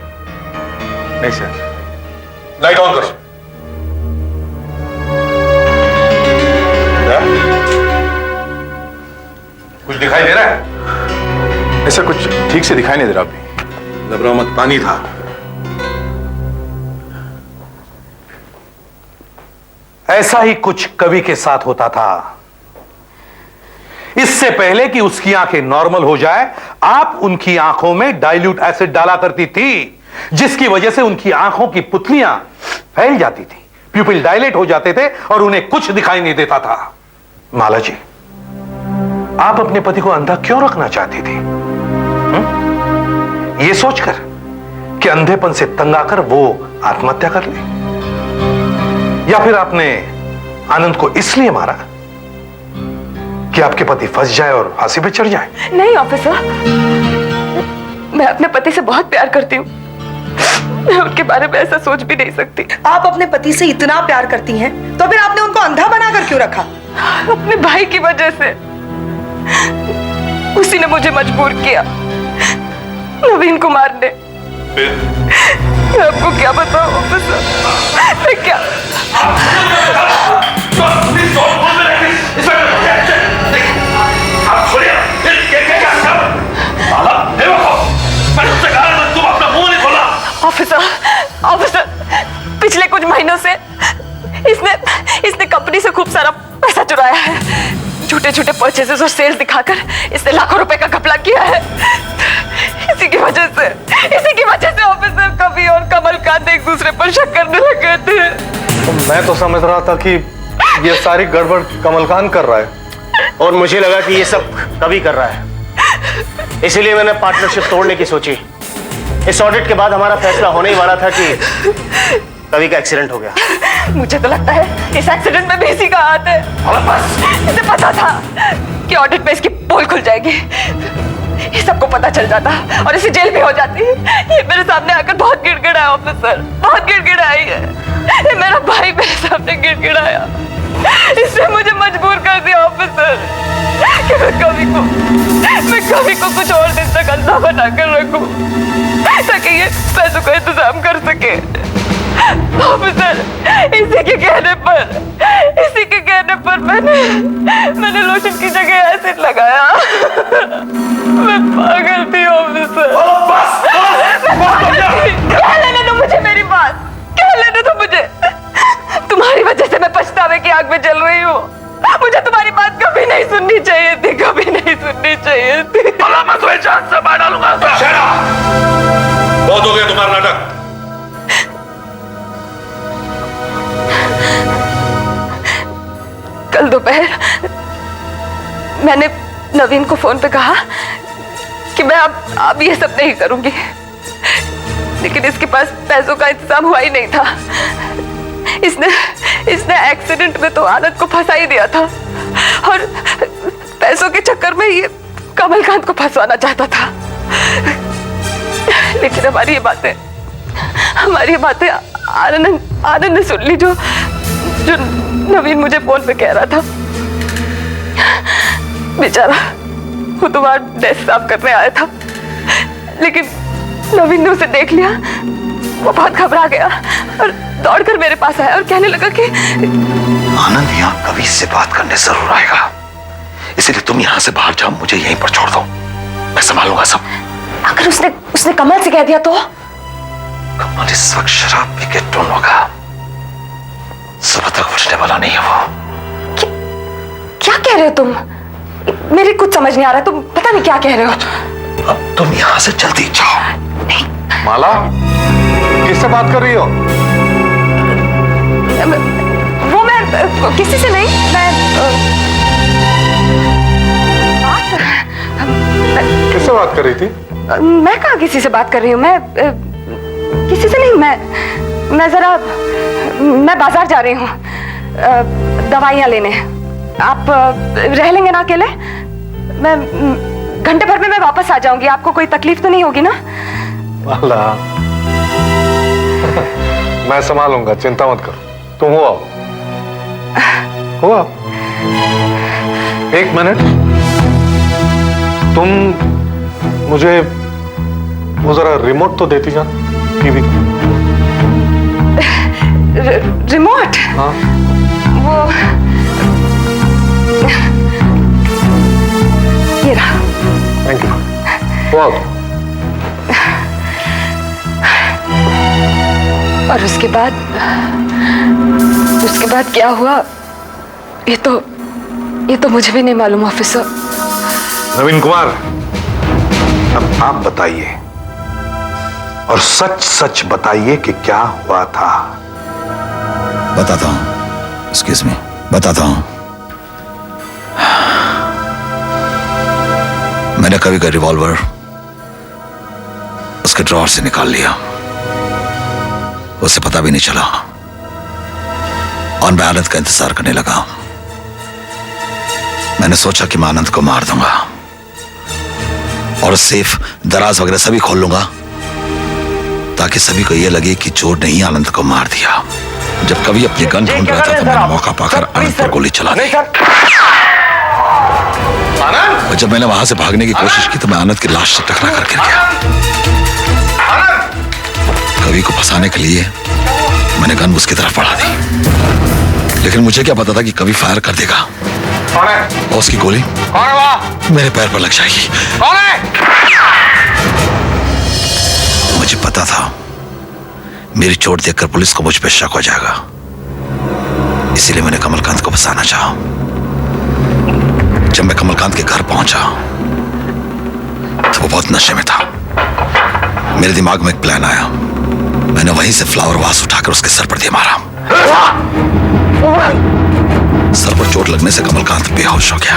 नहीं सर। लाइट ऑन करो। दया, कुछ दिखाई दे रहा है? नहीं सर, कुछ ठीक से दिखाई नहीं दे रहा अभी। घबराओ मत, पानी था। ऐसा ही कुछ कवि के साथ होता था। इससे पहले कि उसकी आंखें नॉर्मल हो जाए, आप उनकी आंखों में डाइल्यूट एसिड डाला करती थी, जिसकी वजह से उनकी आंखों की पुतलियां फैल जाती थी, प्यूपिल डायलेट हो जाते थे और उन्हें कुछ दिखाई नहीं देता था। माला जी, आप अपने पति को अंधा क्यों रखना चाहती थी? ये सोचकर कि अंधेपन से तंग आकर वो आत्महत्या कर ले, या फिर आपने आनंद को इसलिए मारा कि आपके पति फंस जाए और फांसी पे चढ़ जाए? नहीं ऑफिसर, मैं अपने पति से बहुत प्यार करती हूँ। मैं उनके बारे में ऐसा सोच भी नहीं सकती। आप अपने पति से इतना प्यार करती हैं, तो फिर आपने उनको अंधा बनाकर क्यों रखा? अपने भाई की वजह से। उसी ने मुझे मजबूर किया नवीन को मारने। मैं आपको क्या बताऊं ऑफिसर, मैं क्या ऑफिसर, पिछले कुछ महीनों से इसने कंपनी से खूब सारा पैसा चुराया है। झूठे झूठे परचेसेस और सेल्स दिखाकर इसने लाखों रुपए का घपला किया है। इसी की वजह से ऑफिसर कवि और कमलकांत एक दूसरे पर शक करने लगे थे। तो मैं तो समझ रहा था कि ये सारी गड़बड़ कमलकांत कर रहा है, और मुझे लगा कि ये सब कवि कर रहा है, इसीलिए मैंने पार्टनरशिप तोड़ने की सोची। इस ऑडिट के बाद हमारा फैसला होने ही वाला था कि कवि का एक्सीडेंट हो गया। मुझे तो लगता है इस एक्सीडेंट में भी इसी का हाथ है। इसे पता था कि ऑडिट में इसकी पोल खुल जाएगी। ये सबको पता चल जाता और इसे जेल भी हो जाती। ये मेरे सामने आकर बहुत गिड़गिड़ाया ऑफिसर, बहुत गिड़गिड़ाई है। ये मेरा भाई मेरे सामने गिड़गिड़ाया, इसने मुझे मजबूर कर दिया ऑफिसर कि मैं कवि को कुछ और दिन तक अंधा बना कर रखूं ताकि ये पैसों का इंतजाम कर सके। ऑफिसर, इसी के कहने पर मैंने लोशन की जगह एसिड लगाया। मैं पागल थी ऑफिसर। कह लेने दो मुझे मेरी बात, कह लेने दो मुझे। तुम्हारी वजह से मैं पछतावे की आग में जल रही हूँ। मुझे तुम्हारी बात कभी नहीं सुननी चाहिए थी, कभी नहीं सुननी चाहिए थी। मैं तुम्हें जान से मार डालूंगा। बहुत हो गया तुम्हारा नाटक। कल दोपहर मैंने नवीन को फोन पे कहा कि मैं अब ये सब नहीं करूंगी, लेकिन इसके पास पैसों का इंतजाम हुआ ही नहीं था। इसने एक्सीडेंट में तो आनंद को फंसा ही दिया था और पैसों के चक्कर में ये कमलकांत को फंसवाना चाहता था। लेकिन हमारी ये बातें आनंद ने सुन ली, जो नवीन मुझे फोन पे कह रहा था। बेचारा वो तो वहां डेस्क साफ करने आया था, लेकिन नवीन ने उसे देख लिया। वो बहुत घबरा गया और दौड़कर मेरे पास आया और कहने लगा कि आनंद यहाँ कवि से बात करने जरूर आएगा, इसलिए तुम यहाँ से बाहर जाओ, मुझे यहीं पर छोड़ दो, मैं संभालूंगा सब। अगर उसने कमल से कह दिया तो? कमल इस वक्त शराब पी के टोन होगा, सुबह तक उठने वाला नहीं है वो। क्या कह रहे हो तुम? मेरी कुछ समझ नहीं आ रहा, तुम पता नहीं क्या कह रहे हो। अब तुम यहाँ से जल्दी जाओ। नहीं। माला, किससे बात कर रही हो? वो मैं किसी से नहीं, किससे बात कर रही थी? मैं कहाँ किसी से बात कर रही हूँ, मैं किसी से नहीं, मैं बाजार जा रही हूँ दवाइयाँ लेने। आप रह लेंगे ना अकेले? मैं घंटे भर में मैं वापस आ जाऊंगी, आपको कोई तकलीफ तो नहीं होगी ना? अल्लाह, मैं संभालूंगा, चिंता मत करो, तुम हो आओ। एक मिनट, तुम मुझे वो जरा रिमोट तो देती जान टीवी का। रिमोट? हाँ। वो ये रहा। Thank you. वो आओ। और उसके बाद क्या हुआ ये तो मुझे भी नहीं मालूम ऑफिसर। नवीन कुमार, अब आप बताइए और सच सच बताइए कि क्या हुआ था। बताता हूं, एक्सक्यूज मी, बताता हूं। मैंने कवि का रिवॉल्वर उसके ड्रॉअर से निकाल लिया, उसे पता भी नहीं चला, और मैं आनंद का इंतजार करने लगा। मैंने सोचा कि मैं आनंद को मार दूंगा और सेफ, दराज वगैरह सभी खोल लूंगा ताकि सभी को यह लगे कि चोर ने ही आनंद को मार दिया। जब कवि अपनी गन ढूंढ रहा था तो मैंने मौका पाकर आनंद पर गोली चला दी। और जब मैंने वहां से भागने की कोशिश की तो मैं आनंद की लाश से टकरा कर गिर गया। कवि को फंसाने के लिए मैंने गन उसकी तरफ बढ़ा दी, लेकिन मुझे क्या पता था कि कवि फायर कर देगा और उसकी गोली मेरे पैर पर लग जाएगी। मुझे पता था मेरी चोट देखकर पुलिस को मुझ पर शक हो जाएगा, इसीलिए मैंने कमलकांत को फंसाना चाहा। जब मैं कमलकांत के घर पहुंचा तो वो बहुत नशे में था। मेरे दिमाग में एक प्लान आया, मैंने वहीं से फ्लावर वास उठाकर उसके सर पर दे मारा। सर पर चोट लगने से कमलकांत बेहोश हो गया।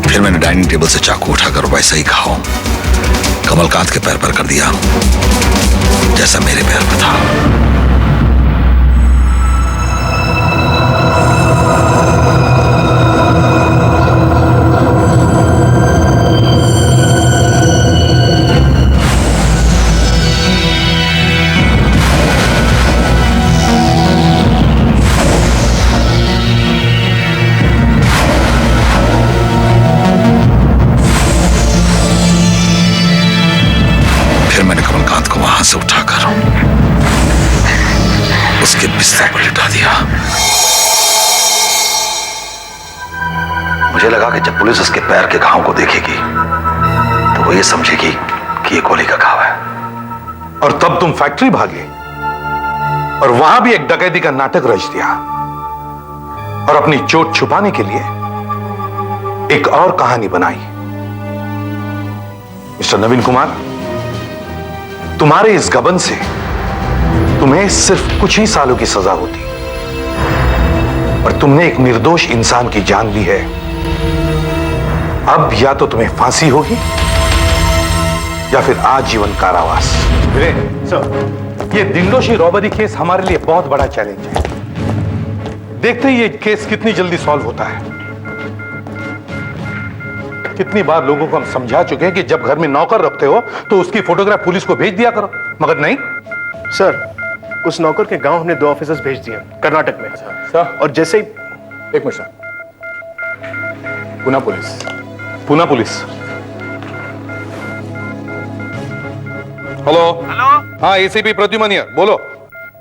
फिर मैंने डाइनिंग टेबल से चाकू उठाकर वैसा ही घाव कमलकांत के पैर पर कर दिया जैसा मेरे पैर पर था। से उठाकर उसके बिस्तर पर लिटा दिया। मुझे लगा कि जब पुलिस उसके पैर के घाव को देखेगी तो वो ये समझेगी कि ये गोली का घाव है। और तब तुम फैक्ट्री भागे और वहां भी एक डकैती का नाटक रच दिया और अपनी चोट छुपाने के लिए एक और कहानी बनाई। मिस्टर नवीन कुमार, तुम्हारे इस गबन से तुम्हें सिर्फ कुछ ही सालों की सजा होती और तुमने एक निर्दोष इंसान की जान ली है। अब या तो तुम्हें फांसी होगी या फिर आजीवन कारावास। सर, ये दिंडोशी रॉबरी केस हमारे लिए बहुत बड़ा चैलेंज है। देखते ही ये केस कितनी जल्दी सॉल्व होता है। कितनी बार लोगों को हम समझा चुके हैं कि जब घर में नौकर रखते हो तो उसकी फोटोग्राफ पुलिस को भेज दिया करो, मगर नहीं। सर, उस नौकर के गांव हमने 2 ऑफिसर्स भेज दिए कर्नाटक में। सर, और जैसे ही एक minute sir, Pune police. Pune police. Hello hello हाँ एसीपी प्रद्युमन हियर, बोलो।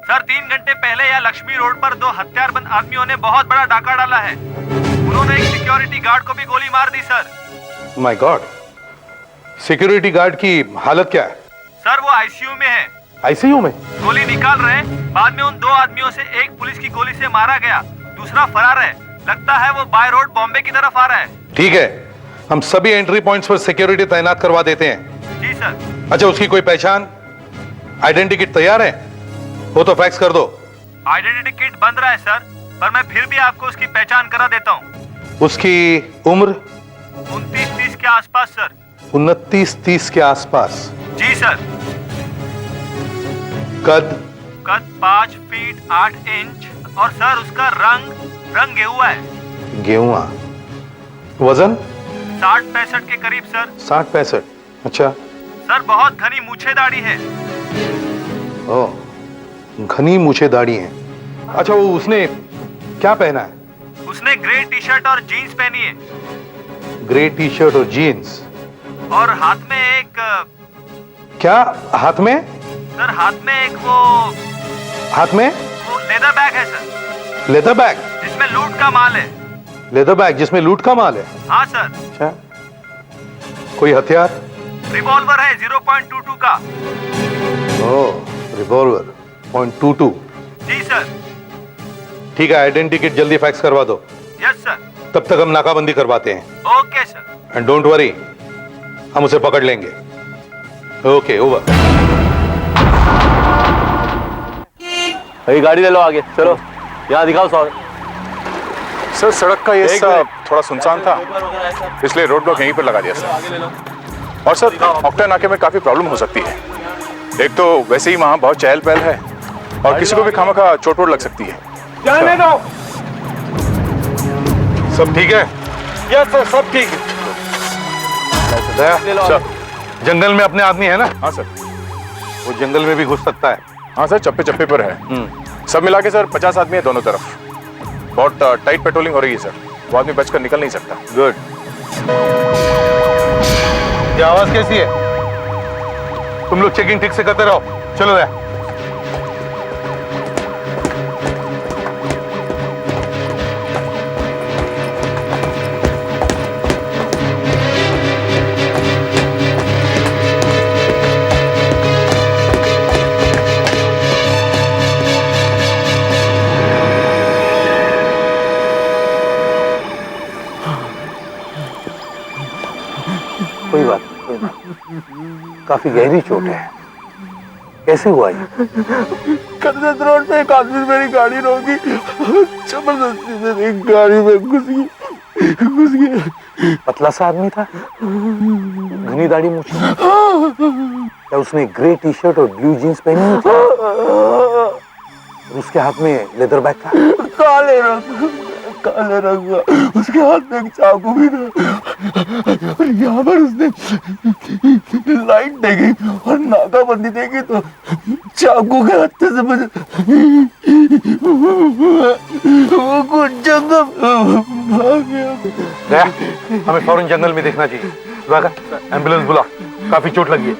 सर 3 घंटे पहले यहाँ लक्ष्मी रोड पर 2 हथियारबंद आदमियों ने बहुत बड़ा डाका डाला है। उन्होंने एक सिक्योरिटी गार्ड को भी गोली मार दी sir. My god, security guard की हालत क्या है? सर वो आईसीयू में है। आईसीयू में? गोली निकाल रहे हैं। बाद में उन 2 आदमियों से एक पुलिस की गोली से मारा गया, दूसरा फरार है। लगता है वो बाय रोड बॉम्बे की तरफ आ रहा है। ठीक है, हम सभी एंट्री पॉइंट्स पर सिक्योरिटी तैनात करवा देते हैं। जी सर। अच्छा, उसकी कोई पहचान, आइडेंटिटी किट तैयार है? वो तो फैक्स कर दो। आइडेंटिटी किट बन रहा है सर, पर मैं फिर भी आपको उसकी पहचान करा देता हूँ। उसकी उम्र? 29-30 के आसपास सर। 29-30 के आसपास? जी सर। कद? कद 5 फीट 8 इंच और सर उसका रंग गेहुआ है। गेहुआ? वजन? 60-65 के करीब सर। 60-65? अच्छा सर बहुत घनी मूछे दाढ़ी है। ओह, घनी मूछे दाढ़ी है। अच्छा, वो उसने क्या पहना है? उसने ग्रे टी शर्ट और जीन्स पहनी है। ग्रे टी शर्ट और जीन्स, और हाथ में एक क्या हाथ में? सर हाथ में एक वो लेदर बैग है सर। लेदर बैग जिसमें लूट का माल है। लेदर बैग जिसमें लूट का माल है? हाँ सर। अच्छा, कोई हथियार? रिवॉल्वर है 0.22 का। ओह, रिवॉल्वर .22। जी सर। ठीक है, आइडेंटिटी किट जल्दी फैक्स करवा दो। Yes sir. तब तक हम नाकाबंदी करवाते हैं। Okay sir. And don't worry, हम उसे पकड़ लेंगे। Okay, over. भाई गाड़ी ले लो, आगे चलो, यहाँ दिखाओ सर सड़क का ये हिस्सा थोड़ा सुनसान था, इसलिए रोड ब्लॉक यहीं पर लगा दिया सर। और सर ऑक्टा नाके में काफी प्रॉब्लम हो सकती है। एक तो वैसे ही वहां बहुत चहल पहल है और किसी को भी खामखा चोट वोट लग सकती है। जाने दो। सब ठीक है? यस सर, सब ठीक है। सर, जंगल में अपने आदमी है ना? हाँ सर। वो जंगल में भी घुस सकता है। हाँ सर, चप्पे चप्पे पर है। सब मिला के सर 50 आदमी है दोनों तरफ। बहुत टाइट पेट्रोलिंग हो रही है सर। वो आदमी बचकर निकल नहीं सकता। गुड। ये आवाज कैसी है? तुम लोग चेकिंग ठीक से करते रहो। चलो रे। कोई बात नहीं, काफी गहरी चोट है। कैसे हुआ ये? कर्जत रोड पे एक आदमी मेरी गाड़ी रोकी, जबरदस्ती मेरी गाड़ी में घुस गया। पतला सा आदमी था, घनी दाढ़ी मूछें। क्या उसने ग्रे टी शर्ट और ब्लू जीन्स पहनी हुई थी? और उसके हाथ में लेदर बैग था? काले रंग का। उसके हाथ में एक चाकू भी था और यहाँ पर उसने लाइट देखी और नाकाबंदी देखी तो चाकू के हत्थे से मुझे वो कुछ जंगल भाग गया। हमें फौरन जंगल में देखना चाहिए। एम्बुलेंस बुला, काफी चोट लगी है।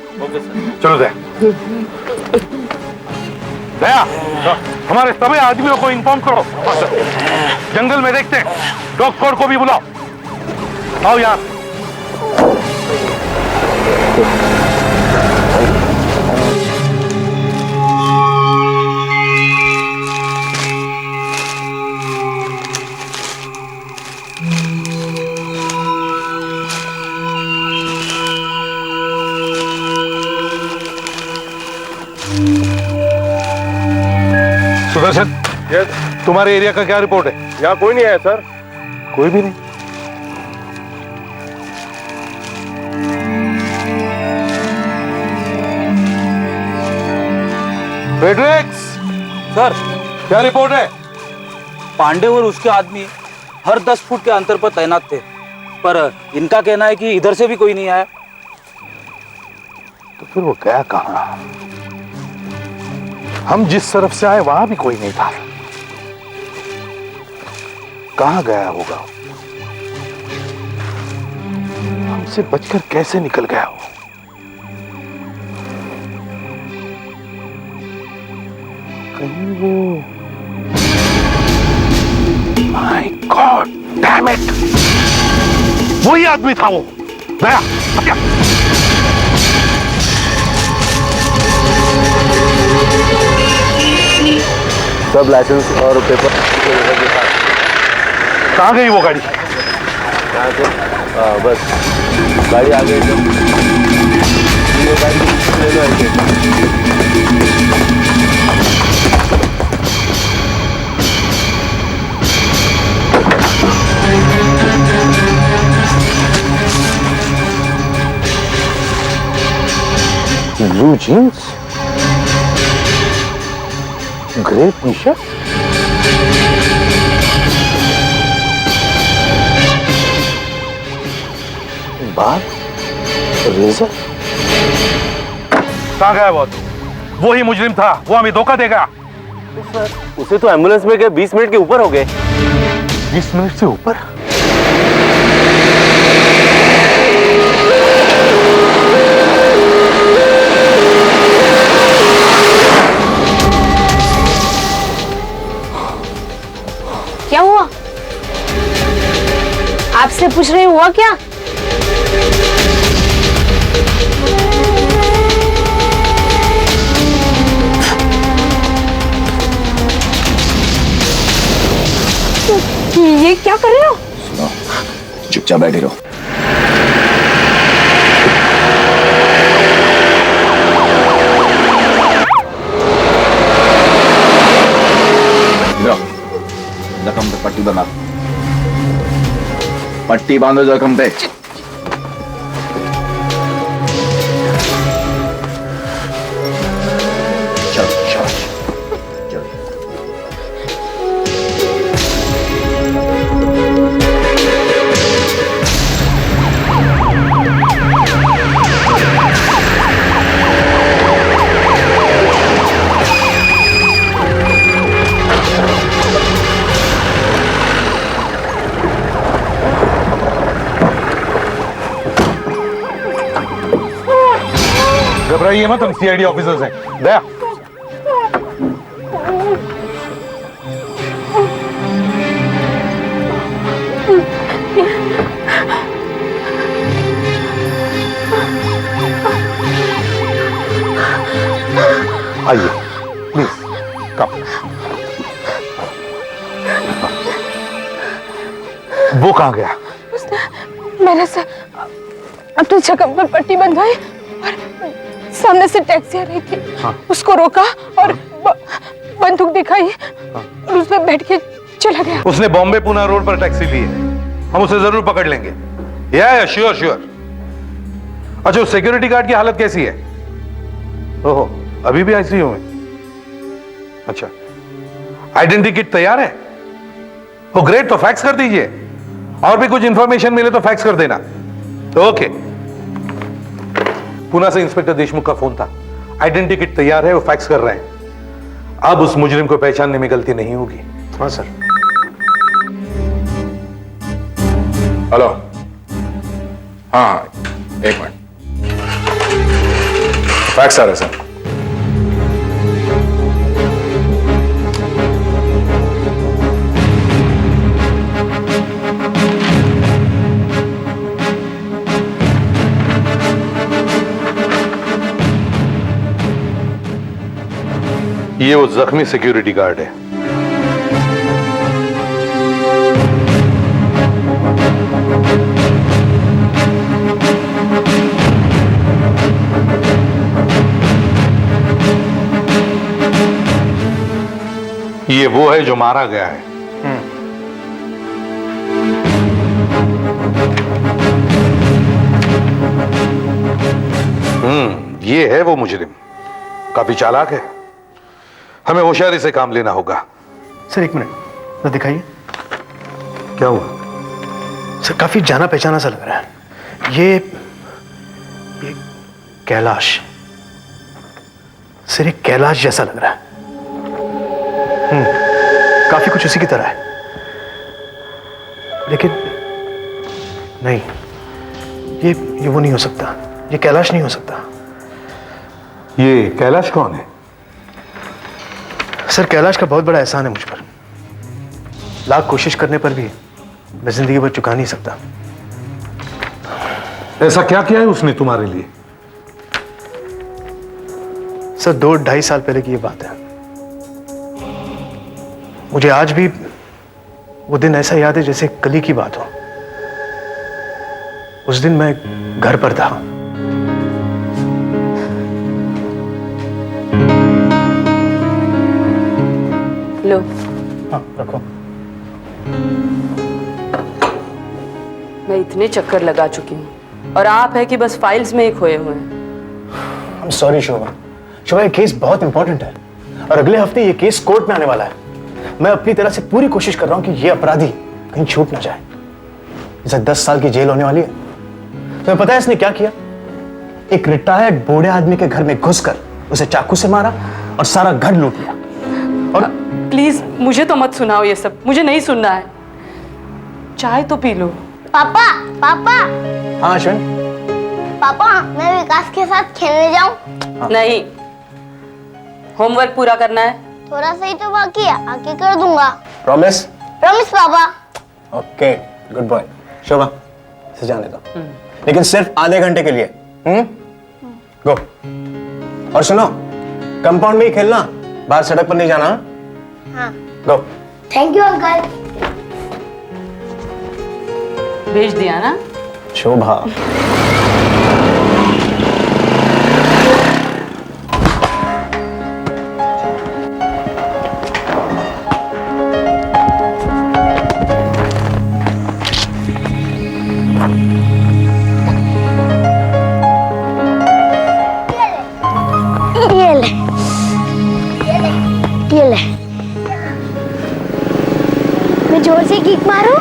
चलो दया, हमारे सभी आदमियों को इन्फॉर्म करो। जंगल में देखते हैं। डॉक्टर को भी बुलाओ। आओ यहाँ। सुदर्शन, तुम्हारे एरिया का क्या रिपोर्ट है? यहाँ कोई नहीं आया सर। कोई भी नहीं? फेडरेक्स सर, क्या रिपोर्ट है? पांडे और उसके आदमी हर 10 फुट के अंतर पर तैनात थे, पर इनका कहना है कि इधर से भी कोई नहीं आया। तो फिर वो गया कहां? हम जिस तरफ से आए वहां भी कोई नहीं था। कहां गया होगा? हमसे बचकर कैसे निकल गया वो? कहीं वो माय गॉड डैम इट, वही आदमी था वो। दया हटिया। सब लाइसेंस और पेपर कहाँ गई वो गाड़ी? यहाँ से बस गाड़ी आ गई। ये गाड़ी ले लो ऐसे। Blue jeans, grey T shirt, बाल, रेजर। कहाँ गया वो ही मुजरिम था, वो हमें धोखा देगा। उसे तो एम्बुलेंस में गए 20 मिनट के ऊपर हो गए। 20 मिनट से ऊपर? क्या हुआ? आपसे पूछ रही, हुआ क्या? ये क्या कर रहे हो? सुनो, चुपचाप बैठे रहो। जख्म पे पट्टी बना, पट्टी बांधो जख्म पे। घबराइए मत, हम सीआईडी ऑफिसर्स हैं। दया, आइए प्लीज कम। वो कहाँ गया? मैंने से अपनी जगह पर पट्टी बंधवाई और सामने से टैक्सी आ रही थी। हाँ। उसको रोका और बंदूक दिखाई और उसमें बैठ के चला गया। उसने बॉम्बे पुणे रोड पर टैक्सी ली है, हम उसे जरूर पकड़ लेंगे। या श्योर श्योर। अच्छा, सिक्योरिटी गार्ड की हालत कैसी है? ओहो, अभी भी आईसीयू में? अच्छा, आइडेंटिटी किट तैयार है? ओ ग्रेट, तो फैक्स कर दीजिए। और भी कुछ इंफॉर्मेशन मिले तो फैक्स कर देना। ओके। पुणे से इंस्पेक्टर देशमुख का फोन था, आइडेंटिटी किट तैयार है, वो फैक्स कर रहे हैं। अब उस मुजरिम को पहचानने में गलती नहीं होगी। हाँ सर। हेलो, हाँ एक मिनट, फैक्स आ रहा है सर। ये वो जख्मी सिक्योरिटी गार्ड है। ये वो है जो मारा गया है। ये है वो मुजरिम, काफी चालाक है। हमें होशियारी से काम लेना होगा। सर एक मिनट, तो दिखाइए। क्या हुआ? सर काफी जाना पहचाना सा लग रहा है। ये कैलाश, सर एक कैलाश जैसा लग रहा है। काफी कुछ उसी की तरह है, लेकिन नहीं, ये वो नहीं हो सकता। ये कैलाश नहीं हो सकता। ये कैलाश कौन है? सर, कैलाश का बहुत बड़ा एहसान है मुझ पर। लाख कोशिश करने पर भी मैं जिंदगी भर चुका नहीं सकता। ऐसा क्या किया है उसने तुम्हारे लिए? सर, 2-2.5 साल पहले की ये बात है। मुझे आज भी वो दिन ऐसा याद है जैसे कल ही की बात हो। उस दिन मैं घर पर था। लो। हाँ, रखो। मैं इतने चक्कर लगा चुकी हूँ और आप है कि बस फाइल्स में ही खोए हुए हैं। I'm sorry शोभा। शोभा, ये केस बहुत इंपॉर्टेंट है और अगले हफ्ते ये केस कोर्ट में आने वाला है। मैं अपनी तरह से पूरी कोशिश कर रहा हूँ कि ये अपराधी कहीं छूट ना जाए। इसे 10 साल की जेल होने वाली है। तुम्हें पता है इसने क्या किया? एक रिटायर्ड बूढ़े आदमी के घर में घुसकर उसे चाकू से मारा और सारा घर लूट लिया। और प्लीज मुझे तो मत सुनाओ ये सब, मुझे नहीं सुनना है। चाय तो पी लो। पापा, पापा। हाँ अश्विन। पापा, मैं विकास के साथ खेलने जाऊं? नहीं, होमवर्क पूरा करना है। थोड़ा सा ही तो बाकी है, आके कर दूंगा। प्रॉमिस? प्रॉमिस पापा। Okay, good boy. शोभा, इसे जाने दो, लेकिन सिर्फ आधे घंटे के लिए। गो। और सुनो, कंपाउंड में ही खेलना, बाहर सड़क पर नहीं जाना। हाँ। गो। Thank you uncle. भेज दिया ना? शोभा। ये ले। मैं जोर से किक मारूं?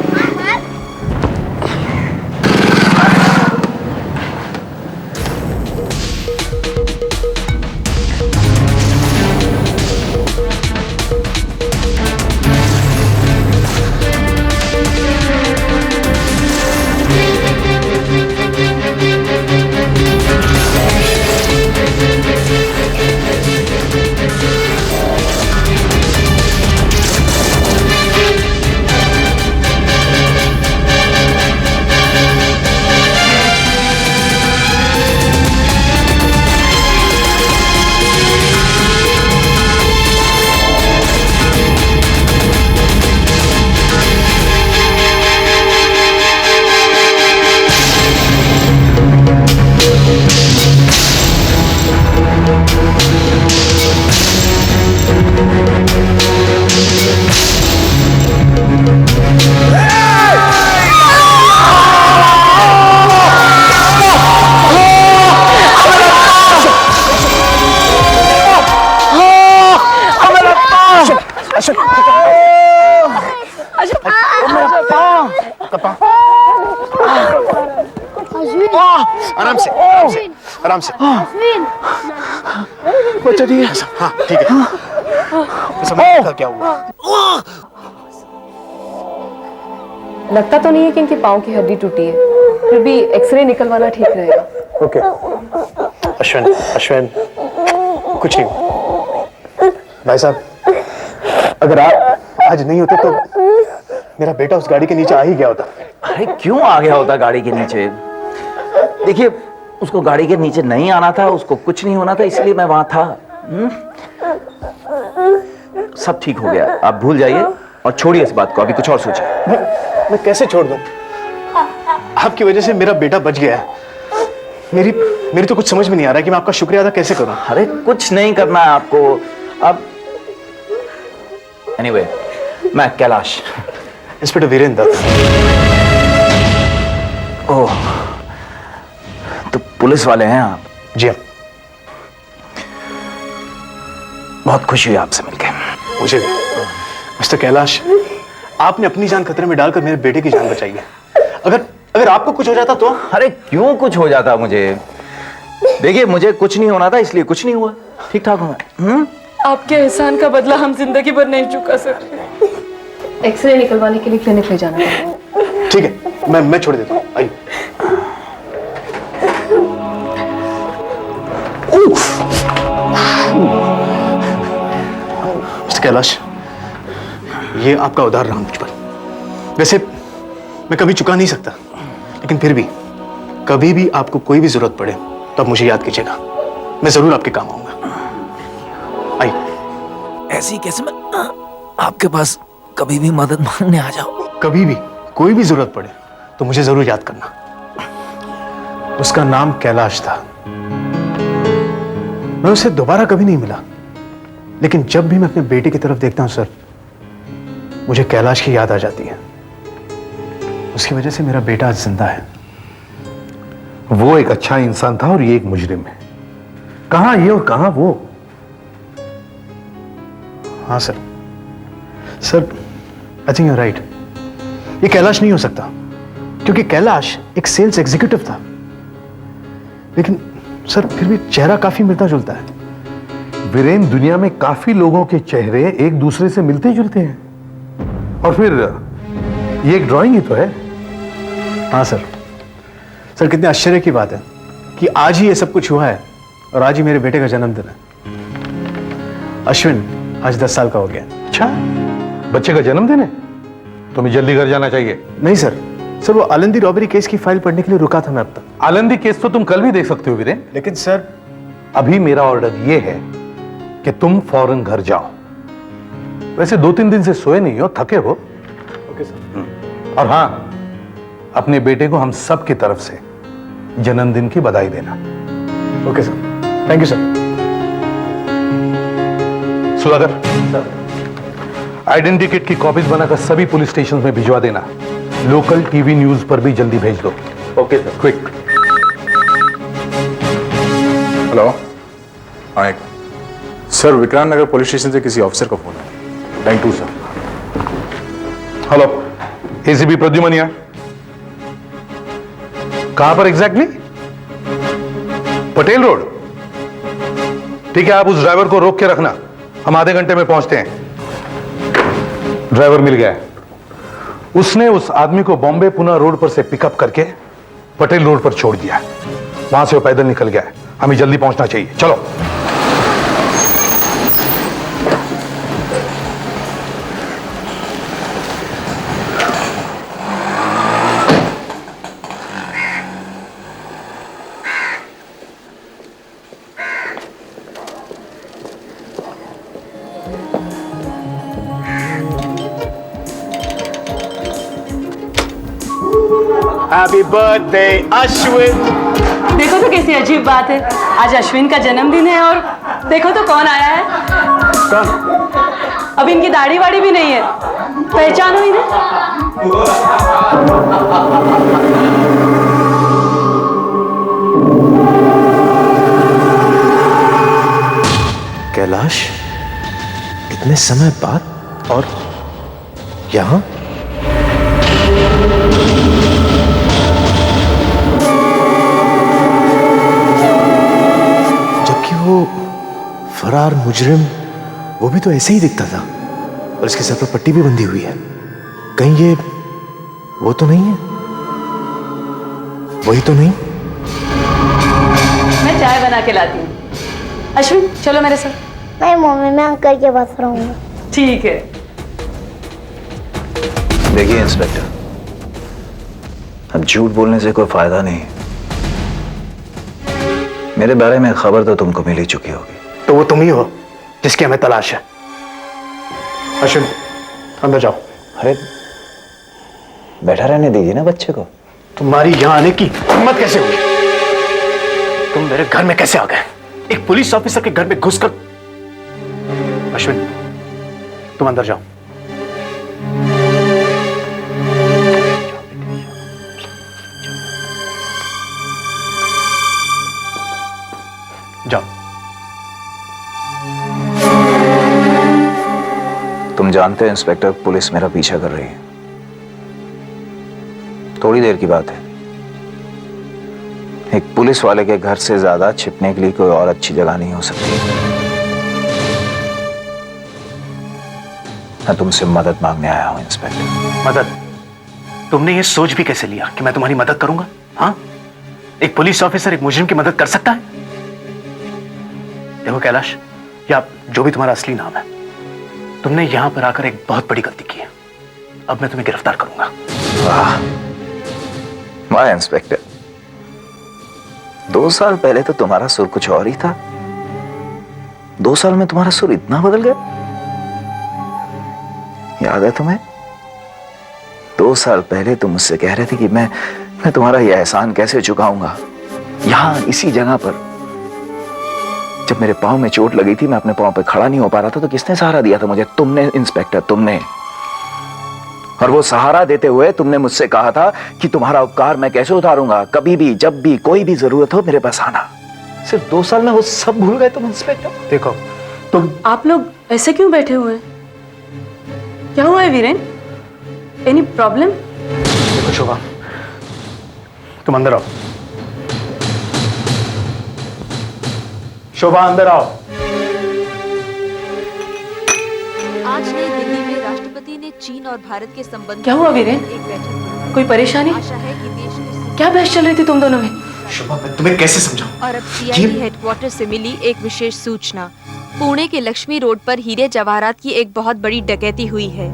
आराम से, आराम से, आराम से। बच्चा ठीक है? हाँ ठीक है। समझ क्या हुआ? लगता तो नहीं है कि इनके पाँव की हड्डी टूटी है, फिर भी एक्सरे निकलवाना ठीक रहेगा। ओके। अश्विन, अश्विन, कुछ नहीं। भाई साहब, अगर आप आज नहीं होते तो मेरा बेटा उस गाड़ी के नीचे आ ही गया होता। अरे क्यों आ गया होता गाड़ी के नीचे? देखिए, उसको गाड़ी के नीचे नहीं आना था, उसको कुछ नहीं होना था, इसलिए मैं वहां था। सब ठीक हो गया, आप भूल जाइए और छोड़िए इस बात को, अभी कुछ और सोचिए। मैं कैसे छोड़ दूं? आपकी वजह से मेरा बेटा बच गया है। मेरी तो कुछ समझ में नहीं आ रहा है कि मैं आपका शुक्रिया अदा कैसे करूं। अरे कुछ नहीं करना है आपको अब। एनीवे, मैं कैलाश। इंस्पेक्टर वीरेंद्र। ओह, तो पुलिस वाले हैं आप? जी हाँ। बहुत खुशी हुई आपसे मिलकर। मुझे भी। मिस्टर कैलाश, आपने अपनी जान खतरे में डालकर मेरे बेटे की जान बचाई है। अगर आपको कुछ हो जाता तो? अरे क्यों कुछ हो जाता मुझे? देखिए, मुझे कुछ नहीं होना था, इसलिए कुछ नहीं हुआ। ठीक ठाक हूँ मैं। आपके एहसान का बदला हम जिंदगी भर नहीं चुका सकते। एक्सरे निकलवाने के लिए क्लिनिक ले जाना है। ठीक है, मैं छोड़ देता हूँ। आइए। मिस्टर कैलाश, ये आपका उधार रहा मुझ पर। वैसे मैं कभी चुका नहीं सकता, लेकिन फिर भी कभी भी आपको कोई भी जरूरत पड़े तो आप मुझे याद कीजिएगा, मैं जरूर आपके काम आऊंगा। आइए। ऐसी कैसे मैं आपके पास कभी भी मदद मांगने आ जाओ? कभी भी कोई भी जरूरत पड़े तो मुझे जरूर याद करना। उसका नाम कैलाश था। मैं उसे दोबारा कभी नहीं मिला, लेकिन जब भी मैं अपने बेटे की तरफ देखता हूं सर, मुझे कैलाश की याद आ जाती है। उसकी वजह से मेरा बेटा आज जिंदा है। वो एक अच्छा इंसान था और ये एक मुजरिम है। कहां ये और कहां वो? हाँ sir, I think you are right. ये कैलाश नहीं हो सकता, क्योंकि कैलाश एक सेल्स एग्जीक्यूटिव था। लेकिन सर फिर भी चेहरा काफी मिलता जुलता है। वीरेन, दुनिया में काफी लोगों के चेहरे एक दूसरे से मिलते जुलते हैं। और फिर ये एक ड्राइंग ही तो है। हाँ सर, कितने आश्चर्य की बात है कि आज ही ये सब कुछ हुआ है और आज ही मेरे बेटे का जन्मदिन है। अश्विन आज 10 साल का हो गया। अच्छा, बच्चे का जन्मदिन है? तुम्हें जल्दी घर जाना चाहिए। नहीं सर, वो आलंदी रॉबरी केस की फाइल पढ़ने के लिए रुका था मैं अब तक। आलंदी केस तो तुम कल भी देख सकते हो वीरेन। लेकिन सर, अभी मेरा ऑर्डर यह है कि तुम फौरन घर जाओ। वैसे 2-3 दिन से सोए नहीं हो, थके हो। Okay sir. और हाँ, अपने बेटे को हम सब की तरफ से जन्मदिन की बधाई देना। Okay sir, thank you sir. Sudhakar, identity kit की कॉपीज बनाकर सभी पुलिस स्टेशन में भिजवा देना। लोकल टीवी न्यूज पर भी जल्दी भेज दो। Okay sir. क्विक। हेलो, हाँ sir, Vikrant Nagar police station से किसी ऑफिसर का फोन है। Line 2 sir. हेलो, एसीपी प्रद्युमनिया। कहां पर एग्जैक्टली? पटेल रोड। ठीक है, आप उस ड्राइवर को रोक के रखना, हम आधे घंटे में पहुंचते हैं। ड्राइवर मिल गया है। उसने उस आदमी को बॉम्बे पुणे रोड पर से पिकअप करके पटेल रोड पर छोड़ दिया। वहां से वो पैदल निकल गया है। हमें जल्दी पहुंचना चाहिए, चलो। Happy birthday Ashwin. देखो तो कैसी अजीब बात है, आज अश्विन का जन्मदिन है और देखो तो कौन आया है। अब इनकी दाढ़ी वाड़ी भी नहीं है, पहचानो इन्हें? कैलाश, इतने समय बाद और यहां? वो फरार मुजरिम, वो भी तो ऐसे ही दिखता था और इसके सर पर पट्टी भी बंधी हुई है। कहीं ये वो तो नहीं है? वही तो नहीं? मैं चाय बना के लाती हूँ। अश्विन चलो मेरे साथ। नहीं मम्मी, मैं अंकल के पास रहूंगा। ठीक है। देखिए इंस्पेक्टर, अब झूठ बोलने से कोई फायदा नहीं। मेरे बारे में खबर तो तुमको मिल ही चुकी होगी। तो वो तुम ही हो जिसकी हमें तलाश है। अश्विन, अंदर जाओ। अरे बैठा रहने दीजिए ना बच्चे को। तुम्हारी यहां आने की हिम्मत कैसे हुई? तुम मेरे घर में कैसे आ गए? एक पुलिस ऑफिसर के घर में घुसकर। अश्विन, तुम अंदर जाओ। जाओ। तुम जानते हो इंस्पेक्टर, पुलिस मेरा पीछा कर रही है। थोड़ी देर की बात है, एक पुलिस वाले के घर से ज्यादा छिपने के लिए कोई और अच्छी जगह नहीं हो सकती। मैं तुमसे मदद मांगने आया हूं इंस्पेक्टर। मदद? तुमने ये सोच भी कैसे लिया कि मैं तुम्हारी मदद करूंगा? हाँ, एक पुलिस ऑफिसर एक मुजरिम की मदद कर सकता है? देखो कैलाश, या जो भी तुम्हारा असली नाम है, तुमने यहां पर आकर एक बहुत बड़ी गलती की है। अब मैं तुम्हें गिरफ्तार करूंगा। वाह इंस्पेक्टर, 2 साल पहले तो तुम्हारा सुर कुछ और ही था, 2 साल में तुम्हारा सुर इतना बदल गया। याद है तुम्हें? 2 साल पहले तुम मुझसे कह रहे थे कि मैं तुम्हारा यह एहसान कैसे चुकाऊंगा। यहां इसी जगह पर जब मेरे पांव में चोट लगी थी, मैं अपने पांव पे खड़ा नहीं हो पा रहा था, तो किसने सहारा दिया था मुझे? तुमने इंस्पेक्टर, तुमने। और वो सहारा देते हुए तुमने मुझसे कहा था कि तुम्हारा उपकार मैं कैसे उतारूंगा, कभी भी जब भी कोई भी जरूरत हो मेरे पास आना। सिर्फ 2 साल में वो सब भूल गए तुम इंस्पेक्टर। देखो तुम, आप लोग ऐसे क्यों बैठे हुए हैं? क्या हुआ है वीरेन? Any problem? देखो शोभा, तुम अंदर आओ। शोभा अंदर आओ। आज नई दिल्ली में राष्ट्रपति ने चीन और भारत के संबंध। क्या हुआ वीरेन? कोई परेशानी? क्या बहस चल रही थी तुम दोनों में? शोभा, मैं तुम्हें कैसे समझाऊं? और अब सीआईडी हेडक्वार्टर से मिली एक विशेष सूचना। पुणे के लक्ष्मी रोड पर हीरे जवाहरात की एक बहुत बड़ी डकैती हुई है।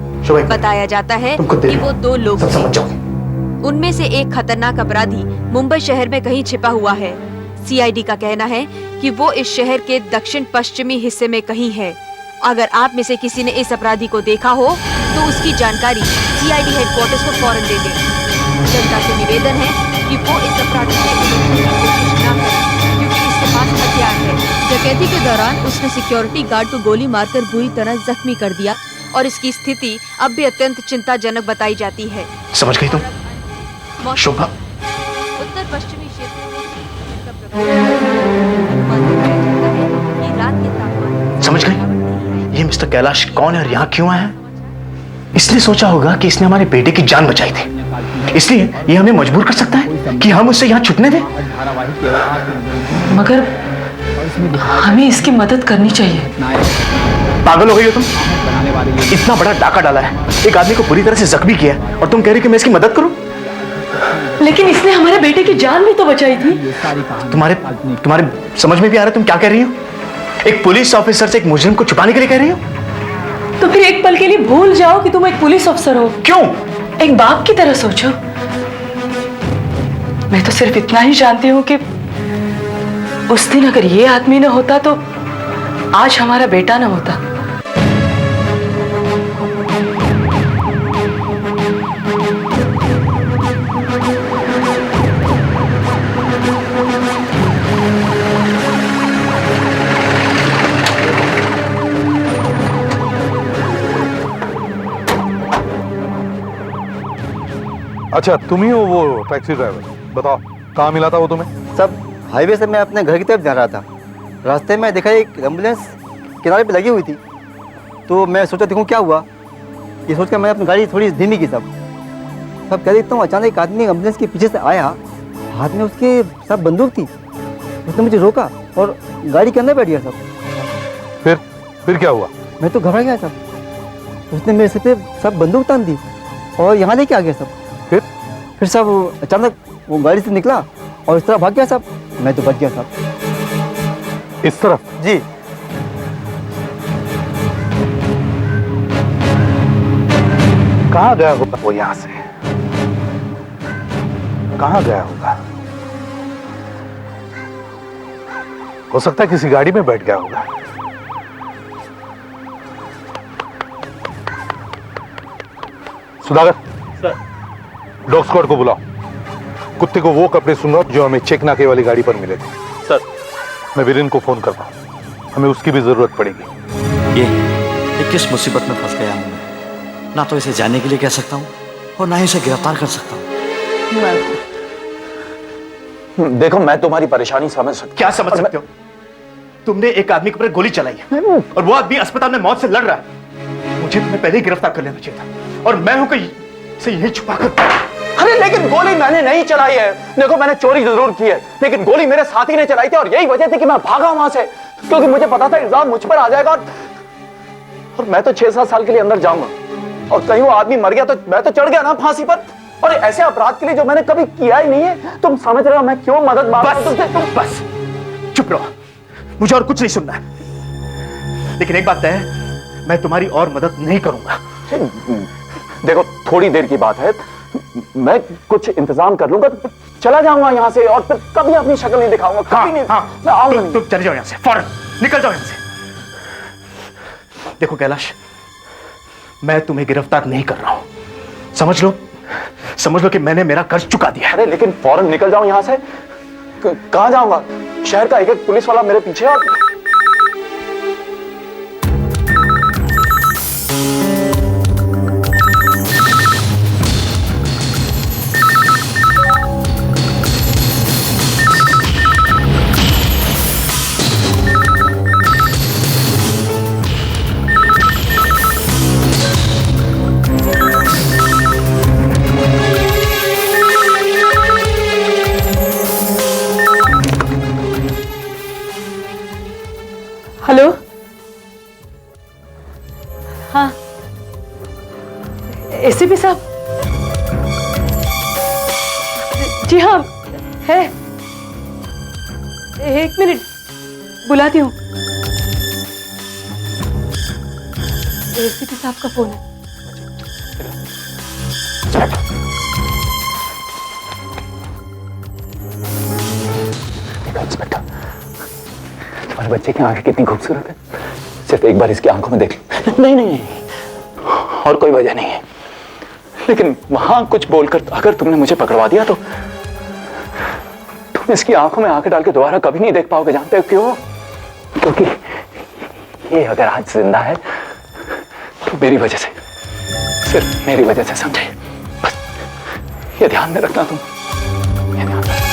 बताया जाता है कि वो 2 लोग थे। उनमें से एक खतरनाक अपराधी मुंबई शहर में कहीं छिपा हुआ है। सीआईडी का कहना है कि वो इस शहर के दक्षिण पश्चिमी हिस्से में कहीं है। अगर आप में से किसी ने इस अपराधी को देखा हो तो उसकी जानकारी सीआईडी हेडक्वार्टर्स को फौरन दे दें। जनता से निवेदन है कि वो इस अपराधी से निपटने की कोशिश न करें, क्योंकि इसके पास हथियार है। डकैती के दौरान उसने सिक्योरिटी गार्ड को गोली मारकर बुरी तरह जख्मी कर दिया और इसकी स्थिति अब भी अत्यंत चिंताजनक बताई जाती है। समझ गई तुम शोभा? उत्तर पश्चिमी क्षेत्रों में समझ गई? ये मिस्टर कैलाश कौन है और यहाँ क्यों आया है? इसने सोचा होगा कि इसने हमारे बेटे की जान बचाई थी, इसलिए ये हमें मजबूर कर सकता है कि हम उससे यहाँ छुपने दें। मगर हमें इसकी मदद करनी चाहिए। पागल हो गई हो तुम? इतना बड़ा डाका डाला है, एक आदमी को बुरी तरह से जख्मी किया है, और तुम कह रही कि मैं इसकी मदद करूं? लेकिन इसने हमारे बेटे की जान भी तो बचाई थी। तुम्हारे समझ में भी आ रहा है तुम क्या कह रही हो? एक पुलिस ऑफिसर से एक मुजरिम को छुपाने के लिए कह रही हो? तो फिर एक पल के लिए भूल जाओ कि तुम एक पुलिस अफसर हो। क्यों? एक बाप की तरह सोचो। मैं तो सिर्फ इतना ही जानती हूँ कि उस दिन अगर ये आदमी न होता तो आज हमारा बेटा न होता। अच्छा, तुम ही हो वो टैक्सी ड्राइवर? बताओ, कहाँ मिला था वो तुम्हें? सब हाईवे से मैं अपने घर की तरफ जा रहा था। रास्ते में देखा एक एम्बुलेंस किनारे पे लगी हुई थी, तो मैं सोचा देखूँ क्या हुआ। ये सोचकर मैंने अपनी गाड़ी थोड़ी धीमी की। सब क्या देखता हूँ, अचानक एक आदमी एम्बुलेंस के पीछे से आया, हाथ में उसके सब बंदूक थी। उसने मुझे रोका और गाड़ी के अंदर बैठ गया। सब फिर क्या हुआ? मैं तो घबरा गया। सब उसने मेरे सिर पे सब बंदूक तान दी और यहाँ लेके आ गया। सब फिर सब अचानक वो गाड़ी से निकला और इस तरह भाग गया। सब मैं तो बच गया। सब इस तरफ? जी। कहाँ गया होगा वो? यहाँ से कहाँ गया होगा? हो सकता है किसी गाड़ी में बैठ गया होगा। सुधाकर, डॉग स्क्वाड को बुलाओ। कुत्ते को वो कपड़े सुंघाओ जो हमें चेक नाके वाली गाड़ी पर मिले थे। सर। मैं वीरेन को फोन करता हूँ, हमें उसकी भी जरूरत पड़ेगी। ये किस मुसीबत में फंस गया हूं मैं? ना तो इसे जाने के लिए कह सकता हूँ और ना ही इसे गिरफ्तार कर सकता हूँ। देखो, मैं तुम्हारी परेशानी समझ सकता हूं। क्या समझ सकते हो? तुमने एक आदमी के ऊपर गोली चलाई है और वो आदमी अस्पताल में मौत से लड़ रहा है। मुझे तुम्हें पहले ही गिरफ्तार कर लेना चाहिए था, और मैं हूं कि इसे यही छुपाकर। अरे लेकिन गोली मैंने नहीं चलाई है। देखो, मैंने चोरी जरूर की है, लेकिन गोली मेरे साथी ने चलाई थी, और यही वजह थी कि मैं भागा वहां से, क्योंकि मुझे पता था इल्जाम मुझ पर आ जाएगा, और मैं तो 6-7 साल के लिए अंदर जाऊंगा, और कहीं वो आदमी मर गया तो मैं तो चढ़ गया ना फांसी पर। और ऐसे अपराध के लिए जो मैंने कभी किया ही नहीं है, तुम समझ रहे हो मैं क्यों मदद मांग रहा हूं तुमसे? बस चुप रहो, मुझे और कुछ नहीं सुनना है। लेकिन एक बात तय है, मैं तुम्हारी और मदद नहीं करूंगा। देखो थोड़ी देर की बात है, मैं कुछ इंतजाम कर लूंगा, चला जाऊंगा यहाँ से और फिर कभी अपनी शक्ल नहीं दिखाऊंगा, कभी नहीं। मैं आऊंगा नहीं। तुम चले जाओ यहाँ से, फौरन निकल जाओ यहाँ से। देखो कैलाश, मैं तुम्हें गिरफ्तार नहीं कर रहा हूं, समझ लो कि मैंने मेरा कर्ज चुका दिया। अरे लेकिन फौरन निकल जाऊं यहाँ से। कहां जाऊंगा? शहर का एक पुलिस वाला मेरे पीछे और हेलो, हाँ एसीपी साहब, जी हाँ है, एक मिनट बुलाती हूँ। एसीपी साहब का फोन है। इंस्पेक्टर, तुम्हारे बच्चे की आंखें कितनी खूबसूरत है, सिर्फ एक बार इसकी आंखों में देख लो। नहीं नहीं, और कोई वजह नहीं है, लेकिन वहां कुछ बोलकर अगर तुमने मुझे पकड़वा दिया तो तुम इसकी आंखों में आंखें डाल के दोबारा कभी नहीं देख पाओगे। जानते हो क्यों? क्योंकि ये अगर आज जिंदा है तो मेरी वजह से, सिर्फ मेरी वजह से, समझे? बस ये ध्यान में रखना तुम, ये ध्यान में रखना।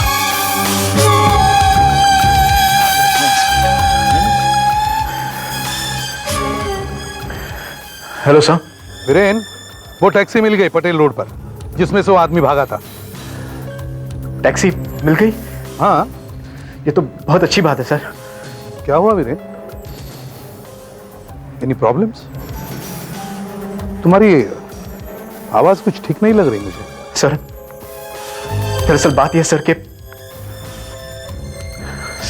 Hello sir. वीरेन, वो टैक्सी मिल गई पटेल रोड पर जिसमें से वो आदमी भागा था। टैक्सी मिल गई? हाँ। ये तो बहुत अच्छी बात है सर। क्या हुआ वीरेन? Any problems? तुम्हारी आवाज कुछ ठीक नहीं लग रही मुझे। सर दरअसल बात यह सर कि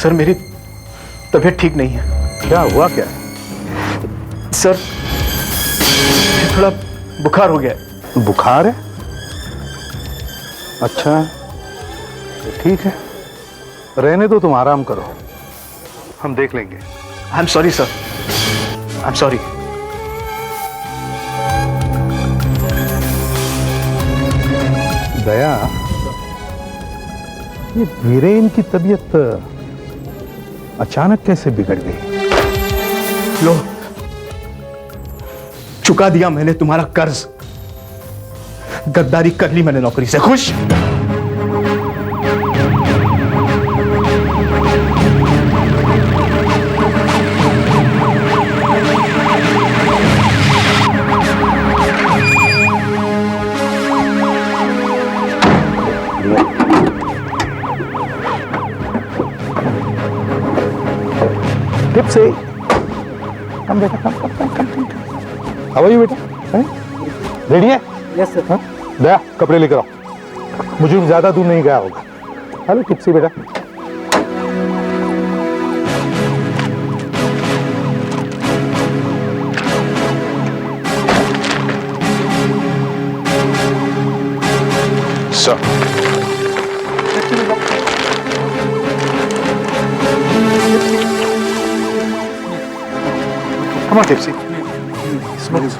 सर मेरी तबीयत ठीक नहीं है। क्या हुआ? क्या सर थोड़ा बुखार हो गया। बुखार है? अच्छा ठीक है, रहने दो, तुम आराम करो, हम देख लेंगे। I am sorry sir, I am sorry. Daya, ये वीरेन की तबीयत अचानक कैसे बिगड़ गई? लो, चुका दिया मैंने तुम्हारा कर्ज, गद्दारी कर ली मैंने नौकरी से। खुश? टिप से कम बेटा, कम। हाउ आर यू बेटा? रेडी है? Yes sir. दया, कपड़े लेकर आओ, मुझे ज्यादा दूर नहीं गया होगा। हेलो टिप्सी बेटा। Sir, Come on, Tipsy. Smooth.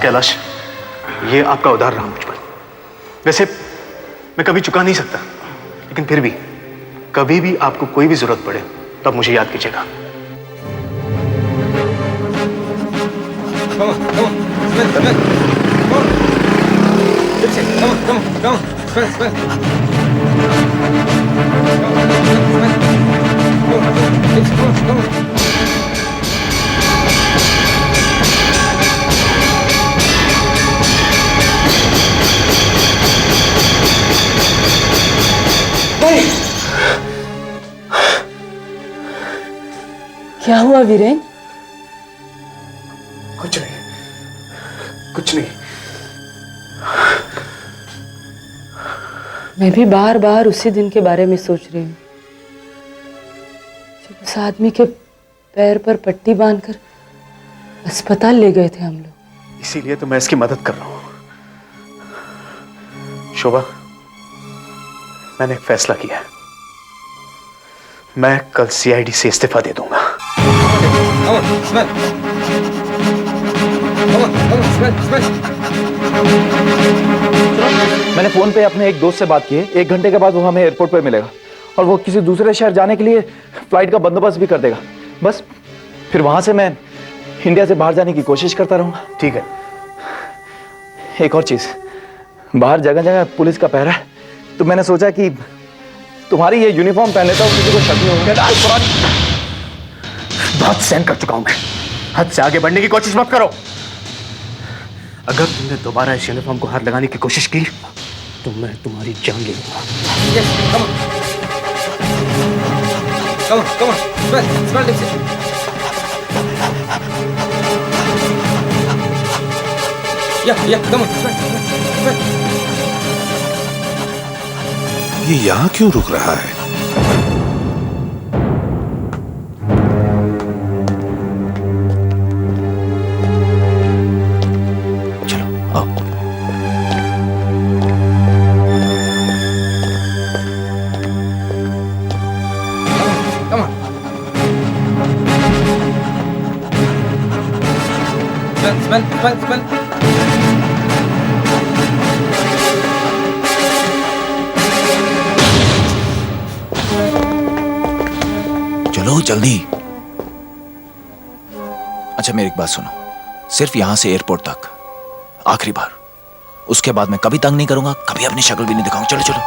Kailash, ये आपका उधार रहा मुझ पर। वैसे मैं कभी चुका नहीं सकता, लेकिन फिर भी कभी भी आपको कोई भी जरूरत पड़े तो आप मुझे याद कीजिएगा। क्या हुआ वीरेन? कुछ नहीं, कुछ नहीं। मैं भी बार बार उसी दिन के बारे में सोच रही हूँ जब उस आदमी के पैर पर पट्टी बांधकर अस्पताल ले गए थे हम लोग। इसीलिए तो मैं इसकी मदद कर रहा हूं। शोभा, मैंने एक फैसला किया है। मैं कल सीआईडी से इस्तीफा दे दूंगा। मैंने फोन पे अपने एक दोस्त से बात की है। 1 घंटे के बाद वो हमें एयरपोर्ट पे मिलेगा और वो किसी दूसरे शहर जाने के लिए फ्लाइट का बंदोबस्त भी कर देगा। बस फिर वहां से मैं इंडिया से बाहर जाने की कोशिश करता रहूंगा। ठीक है। एक और चीज, बाहर जगह जगह पुलिस का पहरा है, तो मैंने सोचा कि तुम्हारी ये यूनिफॉर्म पहन लेता हूं, किसी को शक नहीं होगा। बहुत सहन कर चुका हूं मैं, हद से आगे बढ़ने की कोशिश मत करो। अगर तुमने दोबारा इस यूनिफॉर्म को हाथ लगाने की कोशिश की तो मैं तुम्हारी जान ले लूंगा। ये यहाँ क्यों रुक रहा है? चलो जल्दी। अच्छा मेरी एक बात सुनो, सिर्फ यहां से एयरपोर्ट तक आखिरी बार, उसके बाद मैं कभी तंग नहीं करूंगा, कभी अपनी शक्ल भी नहीं दिखाऊंगा। चलो चलो।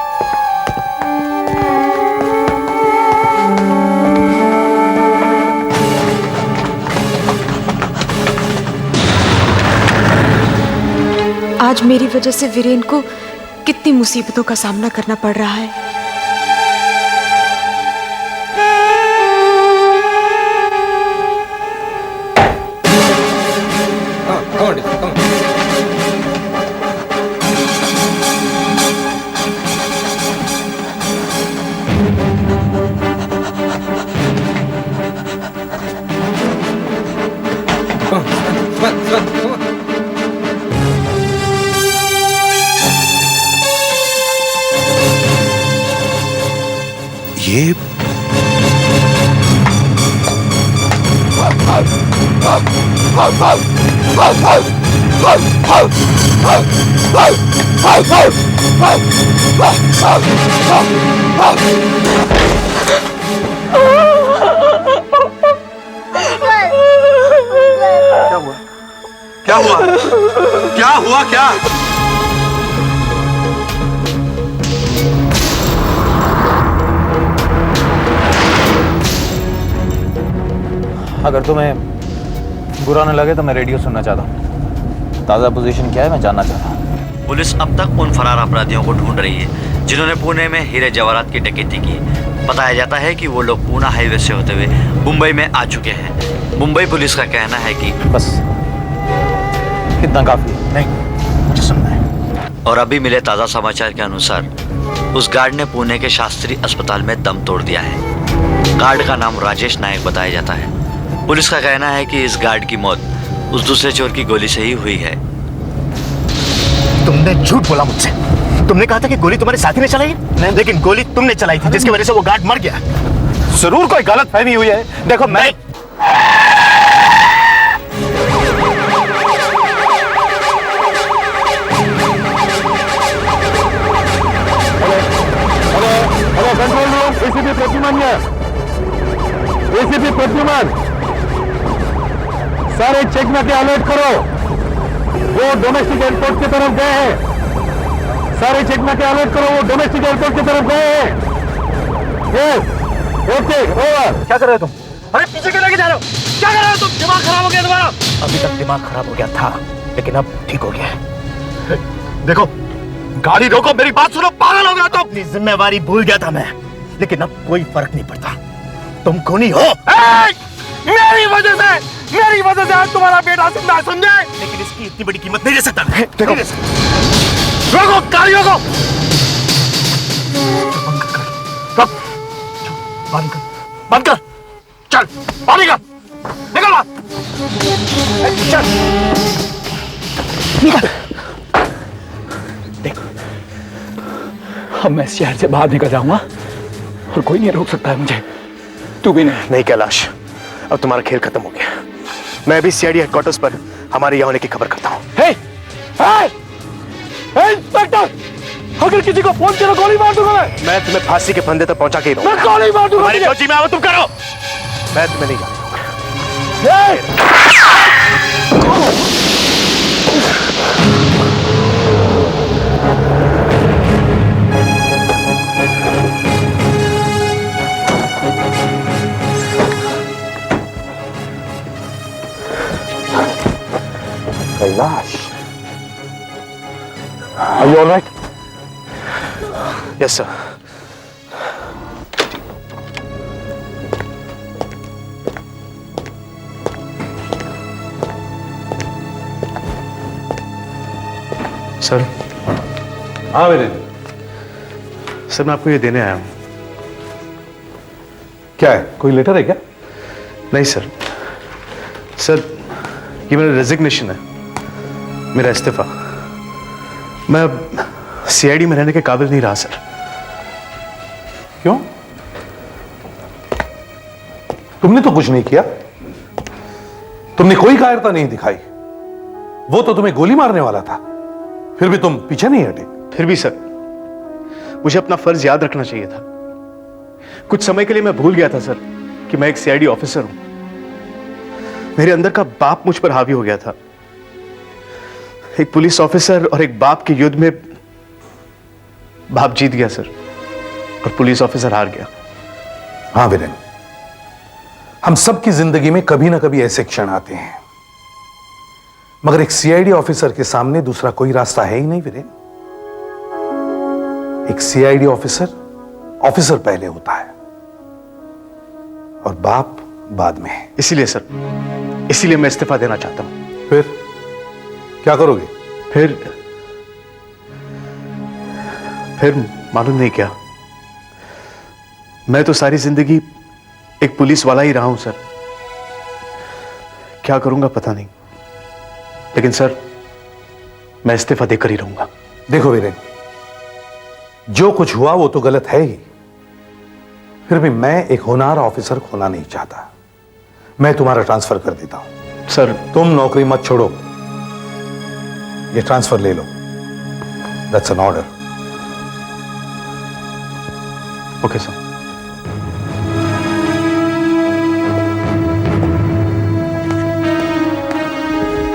आज मेरी वजह से वीरेन को कितनी मुसीबतों का सामना करना पड़ रहा है। ये क्या हुआ? क्या हुआ? क्या? अगर तुम्हें बुरा न लगे तो मैं रेडियो सुनना चाहता हूँ। ताज़ा पोजीशन क्या है मैं जानना चाहता हूँ। पुलिस अब तक उन फरार अपराधियों को ढूंढ रही है जिन्होंने पुणे में हीरे जवाहरात की डकैती की। बताया जाता है कि वो लोग पूना हाईवे से होते हुए मुंबई में आ चुके हैं। मुंबई पुलिस का कहना है कि बस इतना काफी है। नहीं, मुझे सुनना है। और अभी मिले ताज़ा समाचार के अनुसार उस गार्ड ने पुणे के शास्त्री अस्पताल में दम तोड़ दिया है। गार्ड का नाम राजेश नायक बताया जाता है। पुलिस का कहना है कि इस गार्ड की मौत उस दूसरे चोर की गोली से ही हुई है। तुमने झूठ बोला मुझसे। तुमने कहा था कि गोली तुम्हारे साथी ने चलाई है, लेकिन गोली तुमने चलाई थी जिसकी वजह से वो गार्ड मर गया। जरूर कोई गलत फहमी हुई है। देखो मैं कंट्रोल रूम, एसीपी प्रद्युमन है। एसीपी प्रद्युमन, सारे चेक नाके अलर्ट करो। वो डोमेस्टिक एयरपोर्ट की तरफ गए हैं। सारे चेक नाके अलर्ट करो, वो डोमेस्टिक एयरपोर्ट की तरफ गए हैं। Yes, okay, over. क्या कर रहे हो तुम? अरे पीछे क्यों लेके जा रहे हो? क्या कर रहे हो तुम? दिमाग खराब हो गया तुम्हारा? अभी तक दिमाग खराब हो गया था, लेकिन अब ठीक हो गया है। देखो, गाड़ी रोको, मेरी बात सुनो। पागल हो गया तुम? अपनी जिम्मेवारी भूल गया था मैं, लेकिन अब कोई फर्क नहीं पड़ता। तुम खूनी हो। मेरी वजह से आज तुम्हारा बेटा जिंदा है, समझे? लेकिन इसकी इतनी बड़ी कीमत नहीं ले सकता मैं। देखो, रोको गाड़ियों को। बंद कर, चल पानी का निकल वहां। चल निकल। देख, अब मैं इस शहर से बाहर निकल जाऊंगा और कोई नहीं रोक सकता है मुझे, तू भी नहीं। नहीं कैलाश, अब तुम्हारा खेल खत्म हो गया। मैं अभी सीआईडी हेडक्वार्टर्स पर हमारे यहाँ होने की खबर करता हूँ। इंस्पेक्टर, अगर किसी को फोन किया गोली मार दूंगा मैं तुम्हें फांसी के फंदे तक पहुंचा के ही रहूंगा। मैं गोली मार दूंगा। हमारी फौजी में आओ, तुम करो। मैं तुम्हें नहीं जानता। Kailash, are you all right? Yes, sir. Sir. हाँ मेरे। सर, मैं आपको ये देने आया हूँ। क्या है, कोई लेटर है क्या? नहीं सर। सर, ये मेरा रेजिग्नेशन है, मेरा इस्तीफा। मैं अब सीआईडी में रहने के काबिल नहीं रहा सर। क्यों? तुमने तो कुछ नहीं किया, तुमने कोई कायरता नहीं दिखाई। वो तो तुम्हें गोली मारने वाला था, फिर भी तुम पीछे नहीं हटे। फिर भी सर, मुझे अपना फर्ज याद रखना चाहिए था। कुछ समय के लिए मैं भूल गया था सर कि मैं एक सीआईडी ऑफिसर हूं। मेरे अंदर का बाप मुझ पर हावी हो गया था। एक पुलिस ऑफिसर और एक बाप के युद्ध में बाप जीत गया सर, और पुलिस ऑफिसर हार गया। हाँ वीरेन, हम सबकी जिंदगी में कभी ना कभी ऐसे क्षण आते हैं, मगर एक सीआईडी ऑफिसर के सामने दूसरा कोई रास्ता है ही नहीं वीरेन। एक सीआईडी ऑफिसर पहले होता है और बाप बाद में। इसीलिए सर, इसीलिए मैं इस्तीफा देना चाहता हूं। फिर क्या करोगे? फिर मालूम नहीं क्या, मैं तो सारी जिंदगी एक पुलिस वाला ही रहा हूं सर। क्या करूंगा पता नहीं, लेकिन सर मैं इस्तीफा देकर ही रहूंगा। देखो वीरेन, जो कुछ हुआ वो तो गलत है ही, फिर भी मैं एक होनहार ऑफिसर खोना नहीं चाहता। मैं तुम्हारा ट्रांसफर कर देता हूं। सर, तुम नौकरी मत छोड़ो, ये ट्रांसफर ले लो। That's an order. Okay sir.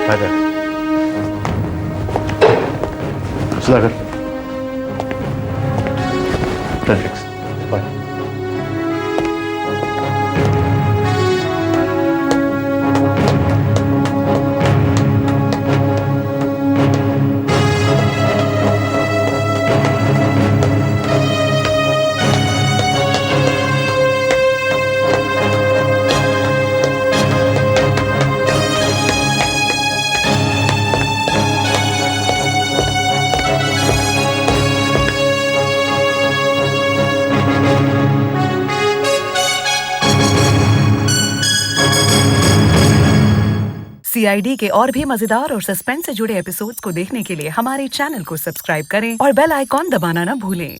Bye bye. Sudhakar, fix. Bye. CID के और भी मजेदार और सस्पेंस से जुड़े एपिसोड्स को देखने के लिए हमारे चैनल को सब्सक्राइब करें और बेल आइकॉन दबाना न भूलें।